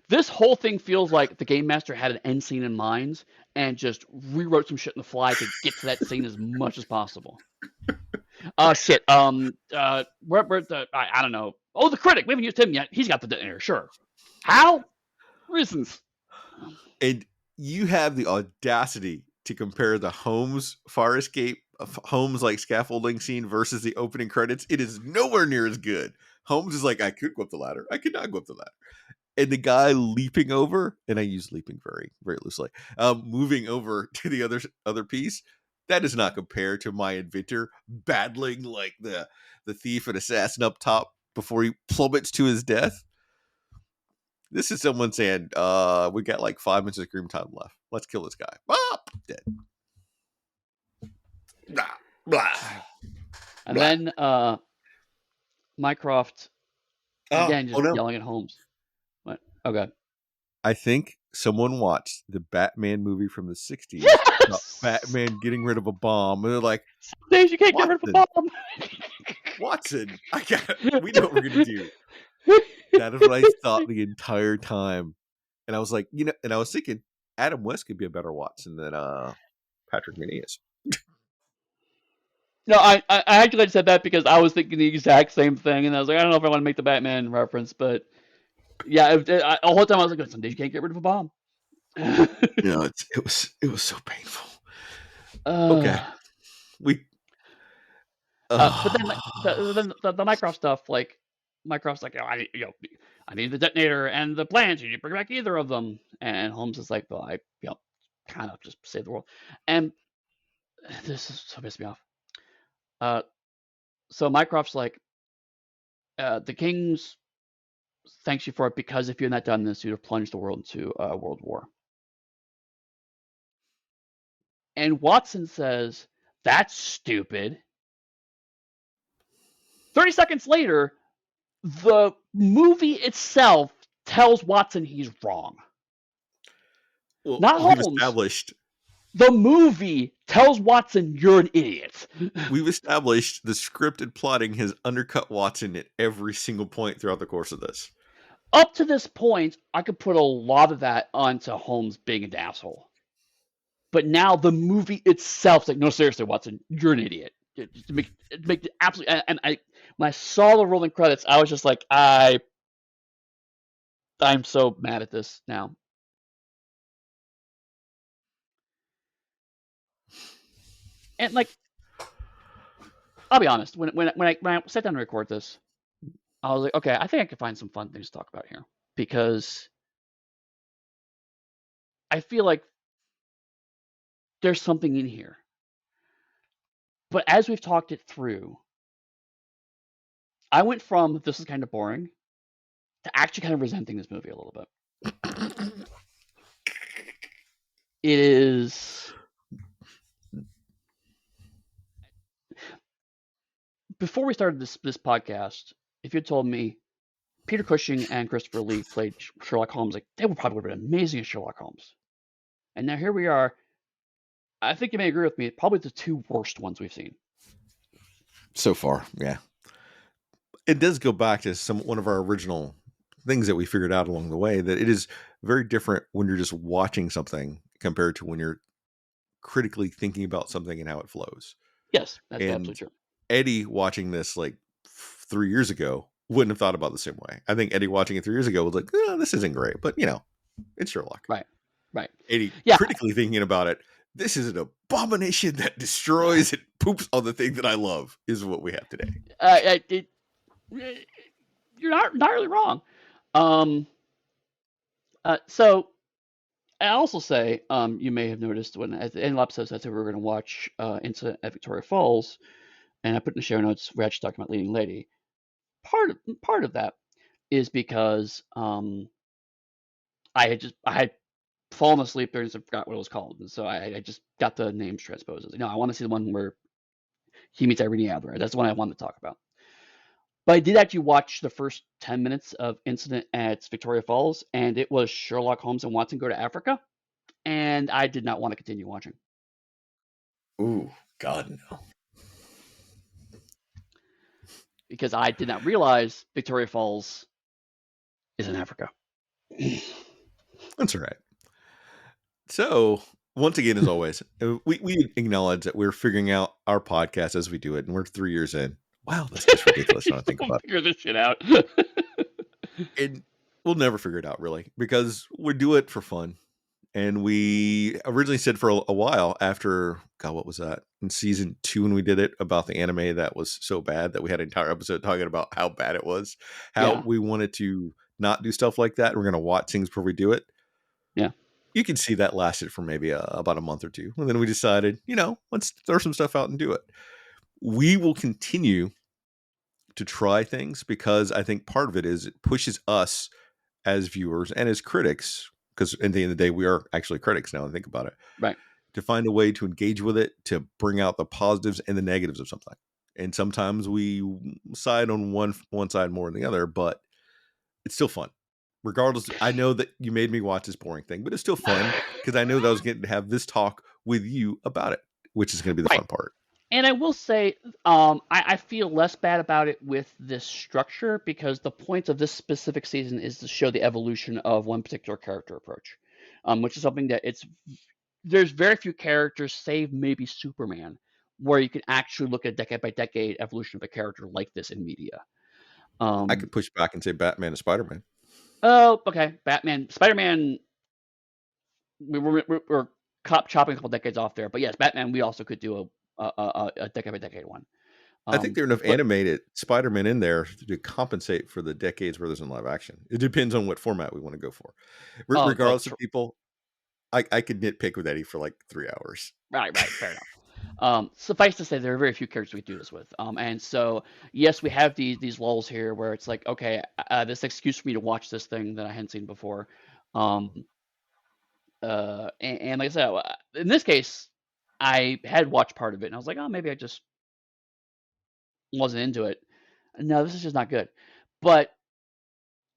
A: This whole thing feels like the game master had an end scene in mind and just rewrote some shit in the fly to get to that scene as much as possible. Shit. Where the I don't know. Oh, the critic. We haven't used him yet. He's got the detonator. Sure. How? Reasons.
B: And you have the audacity to compare the Holmes fire escape, Holmes like scaffolding scene versus the opening credits. It is nowhere near as good. Holmes is like, I could go up the ladder. I could not go up the ladder. And the guy leaping over, and I use leaping very, very loosely, moving over to the other piece, that does not compare to my inventor battling like the thief and assassin up top before he plummets to his death. This is someone saying, we got like 5 minutes of screen time left. Let's kill this guy. Bop! Dead. Blah, blah,
A: And
B: blah.
A: then Mycroft again just
B: no.
A: yelling at Holmes. What? Okay.
B: I think someone watched the Batman movie from the 60s.
A: Yes!
B: Batman getting rid of a bomb. And they're like,
A: Some days you can't get rid of a bomb.
B: Watson, we know what we're going to do. That is what I thought the entire time. And I was like, and I was thinking Adam West could be a better Watson than Patrick Meneas.
A: No, I actually said that because I was thinking the exact same thing, and I was like, I don't know if I want to make the Batman reference, but yeah, the whole time I was like, some days you can't get rid of a bomb.
B: It was so painful. Okay,
A: but then the Mycroft stuff, like Mycroft's like, oh, I need the detonator and the plans. You need to bring back either of them, and Holmes is like, well, I kind of just save the world, and this is so pissed me off. So Mycroft's like, the King's thanks you for it because if you had not done this, you'd have plunged the world into World War. And Watson says, that's stupid. 30 seconds later, the movie itself tells Watson he's wrong.
B: Well,
A: not Holmes.
B: We've established
A: the movie tells Watson you're an idiot.
B: We've established the scripted plotting has undercut Watson at every single point throughout the course of this.
A: Up to this point, I could put a lot of that onto Holmes being an asshole. But now the movie itself is like, no, seriously, Watson, you're an idiot. To make it absolutely. And when I saw the rolling credits, I was just like, I'm so mad at this now. And like, I'll be honest, when I sat down to record this, I was like, okay, I think I can find some fun things to talk about here because I feel like there's something in here. But as we've talked it through, I went from this is kind of boring to actually kind of resenting this movie a little bit. It is. Before we started this podcast, if you had told me Peter Cushing and Christopher Lee played Sherlock Holmes, like they would probably have been amazing as Sherlock Holmes. And now here we are. I think you may agree with me. Probably the two worst ones we've seen
B: so far. Yeah, it does go back to one of our original things that we figured out along the way, that it is very different when you're just watching something compared to when you're critically thinking about something and how it flows.
A: Yes, that's absolutely true.
B: Eddy watching this like 3 years ago wouldn't have thought about it the same way. I think Eddy watching it 3 years ago was like, this isn't great, but it's Sherlock.
A: Right.
B: Eddy critically thinking about it, this is an abomination that destroys and poops on the thing that I love, is what we have today.
A: You're not really wrong. So I also say, you may have noticed when at the end of the episode, I said we were going to watch Incident at Victoria Falls, and I put in the show notes we're actually talking about Leading Lady. Part of that is because I had fallen asleep there and forgot what it was called, and so I just got the names transposed. I want to see the one where he meets Irene Adler. That's the one I wanted to talk about. But I did actually watch the first 10 minutes of Incident at Victoria Falls, and it was Sherlock Holmes and Watson go to Africa. and I did not want to continue watching
B: Ooh, God no.
A: because I did not realize Victoria Falls is in Africa.
B: That's all right. So, once again, as always, we acknowledge that we're figuring out our podcast as we do it, and we're 3 years in. Wow, that's just ridiculous when I think
A: We'll
B: about
A: figure this shit out.
B: it. And we'll never figure it out, really, because we do it for fun. And we originally said for a while after, God, what was that? In season 2 when we did it, about the anime that was so bad that we had an entire episode talking about how bad it was, how
A: Yeah,
B: we wanted to not do stuff like that. We're going to watch things before we do it.
A: yeah.
B: You can see that lasted for maybe about a month or two. And then we decided, let's throw some stuff out and do it. We will continue to try things because I think part of it is it pushes us as viewers and as critics, because at the end of the day, we are actually critics now. I think about it,
A: Right.
B: to find a way to engage with it, to bring out the positives and the negatives of something. And sometimes we side on one side more than the other, but it's still fun. Regardless, I know that you made me watch this boring thing, but it's still fun because I know that I was getting to have this talk with you about it, which is going to be the
A: Right.
B: fun part.
A: And I will say, I feel less bad about it with this structure because the point of this specific season is to show the evolution of one particular character approach, which is something that there's very few characters, save maybe Superman, where you can actually look at decade by decade evolution of a character like this in media.
B: I could push back and say Batman and Spider-Man.
A: Oh, okay. Batman, Spider-Man, we're chopping a couple decades off there, but yes, Batman, we also could do a decade by decade one.
B: I think there are enough
A: But
B: animated Spider-Man in there to compensate for the decades where there's in live action. It depends on what format we want to go for. Regardless of people, I could nitpick with Eddie for like 3 hours.
A: right, fair enough. Suffice to say, there are very few characters we do this with. And so, yes, we have these lulls here where it's like, okay, this excuse for me to watch this thing that I hadn't seen before. And like I said, in this case, I had watched part of it, and I was like, oh, maybe I just wasn't into it. No, this is just not good. But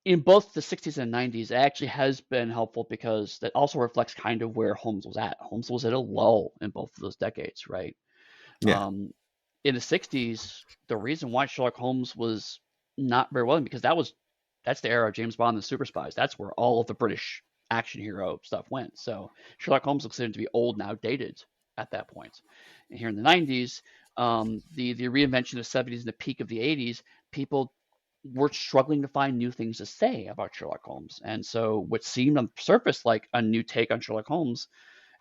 A: in both the 60s and 90s, it actually has been helpful because that also reflects kind of where Holmes was at. Holmes was at a lull in both of those decades, right?
B: Yeah.
A: In the 60s, the reason why Sherlock Holmes was not very well because that's the era of James Bond and the super spies. That's where all of the British action hero stuff went. So Sherlock Holmes looks to be old and outdated at that point. And here in the 90s, the reinvention of the 70s and the peak of the 80s, people were struggling to find new things to say about Sherlock Holmes. And so what seemed on the surface like a new take on Sherlock Holmes,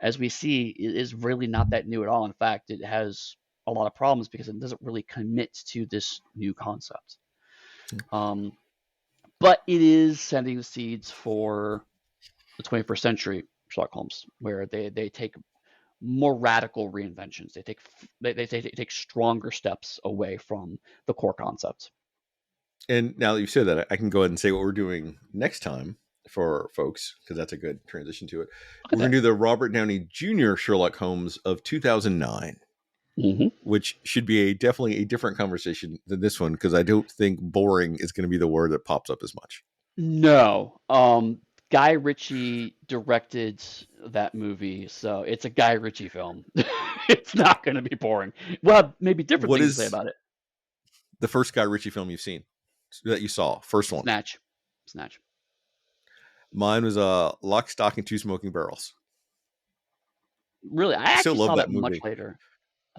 A: as we see, is really not that new at all. In fact, it has a lot of problems because it doesn't really commit to this new concept. But it is sending the seeds for the 21st century Sherlock Holmes, where they take more radical reinventions. They take stronger steps away from the core concepts.
B: And now that you've said that, I can go ahead and say what we're doing next time for folks, because that's a good transition to it. We're going to do the Robert Downey Jr. Sherlock Holmes of 2009. Which should be definitely a different conversation than this one, because I don't think boring is going to be the word that pops up as much.
A: No. Guy Ritchie directed that movie, so it's a Guy Ritchie film. It's not going to be boring. Well, maybe different
B: What
A: things to say
B: is
A: about it.
B: the first Guy Ritchie film you've seen that you saw? First one.
A: Snatch.
B: Mine was Lock, Stock, and Two Smoking Barrels.
A: Really, I
B: still
A: actually
B: love
A: saw
B: that
A: that
B: movie.
A: much later.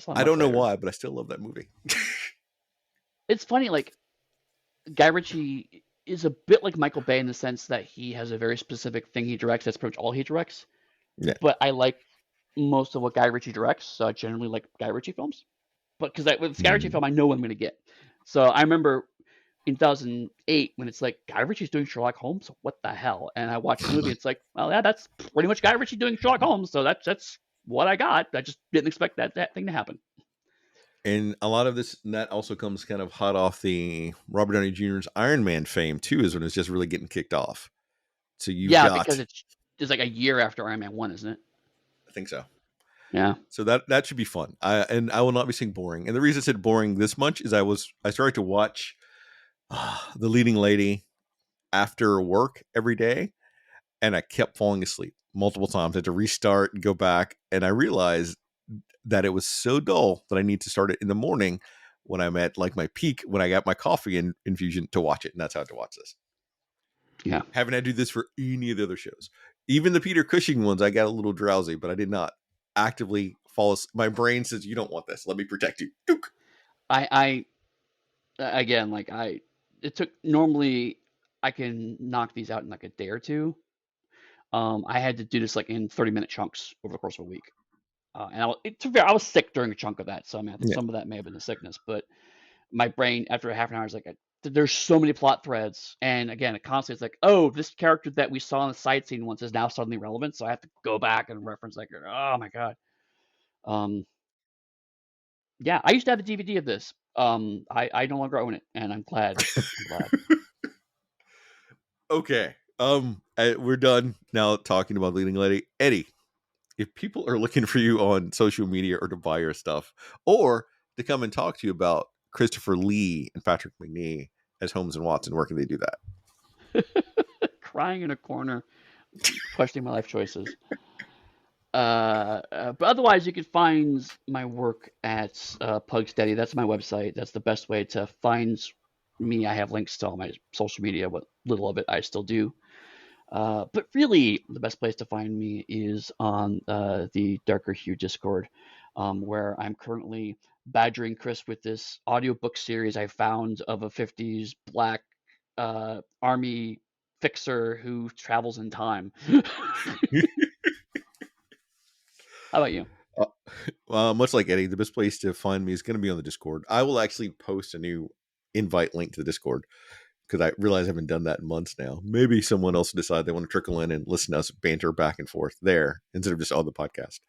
B: I don't know why, but I still love that movie.
A: It's funny, like Guy Ritchie is a bit like Michael Bay in the sense that he has a very specific thing he directs. That's pretty much all he directs.
B: Yeah.
A: But I like most of what Guy Ritchie directs, so I generally like Guy Ritchie films. But because with Guy Ritchie film, I know what I'm going to get. So I remember in 2008 when it's like Guy Ritchie's doing Sherlock Holmes. What the hell? And I watched the movie. It's like, well, yeah, that's pretty much Guy Ritchie doing Sherlock Holmes. So that's what I got. I just didn't expect that thing to happen.
B: And a lot of that also comes kind of hot off the Robert Downey Jr.'s Iron Man fame too, is when it's just really getting kicked off. So
A: because it's like a year after Iron Man 1, isn't it?
B: I think so.
A: Yeah.
B: So that should be fun. I will not be saying boring. And the reason I said boring this much is I started to watch The Leading Lady after work every day, and I kept falling asleep multiple times. I had to restart and go back, and I realized that it was so dull that I need to start it in the morning when I'm at like my peak, when I got my coffee infusion to watch it, and that's how I had to watch this.
A: Yeah.
B: Haven't had to do this for any of the other shows. Even the Peter Cushing ones, I got a little drowsy, but I did not actively fall asleep. My brain says, you don't want this. Let me protect you. Dook.
A: I again, like it took, normally I can knock these out in like a day or two. I had to do this like in 30-minute chunks over the course of a week. And I was sick during a chunk of that, so I mean, I think
B: Yeah.
A: some of that may have been the sickness, but my brain after half an hour is like, there's so many plot threads, and again, it constantly it's like, oh, this character that we saw in the side scene once is now suddenly relevant, so I have to go back and reference like, oh my god. Um, yeah, I used to have the DVD of this. I no longer own it, and I'm glad. I'm glad.
B: Okay. We're done now talking about Leading Lady. Eddie, if people are looking for you on social media or to buy your stuff or to come and talk to you about Christopher Lee and Patrick McNee as Holmes and Watson, where can they do that?
A: Crying in a corner, questioning my life choices. But otherwise, you can find my work at Pug Steady. That's my website. That's the best way to find me. I have links to all my social media. What little of it I still do. But really, the best place to find me is on the Darker Hue Discord, where I'm currently badgering Chris with this audiobook series I found of a 50s black army fixer who travels in time. How about you?
B: Much like Eddie, the best place to find me is going to be on the Discord. I will actually post a new invite link to the Discord because I realize I haven't done that in months now. Maybe someone else will decide they want to trickle in and listen to us banter back and forth there instead of just on the podcast.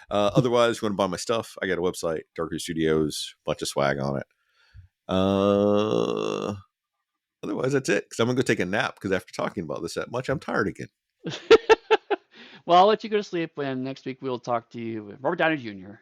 B: Otherwise, if you want to buy my stuff, I got a website, Darker Studios, bunch of swag on it. Otherwise, that's it. Because I'm going to go take a nap because after talking about this that much, I'm tired again.
A: Well, I'll let you go to sleep, and next week we'll talk to you, Robert Downey Jr.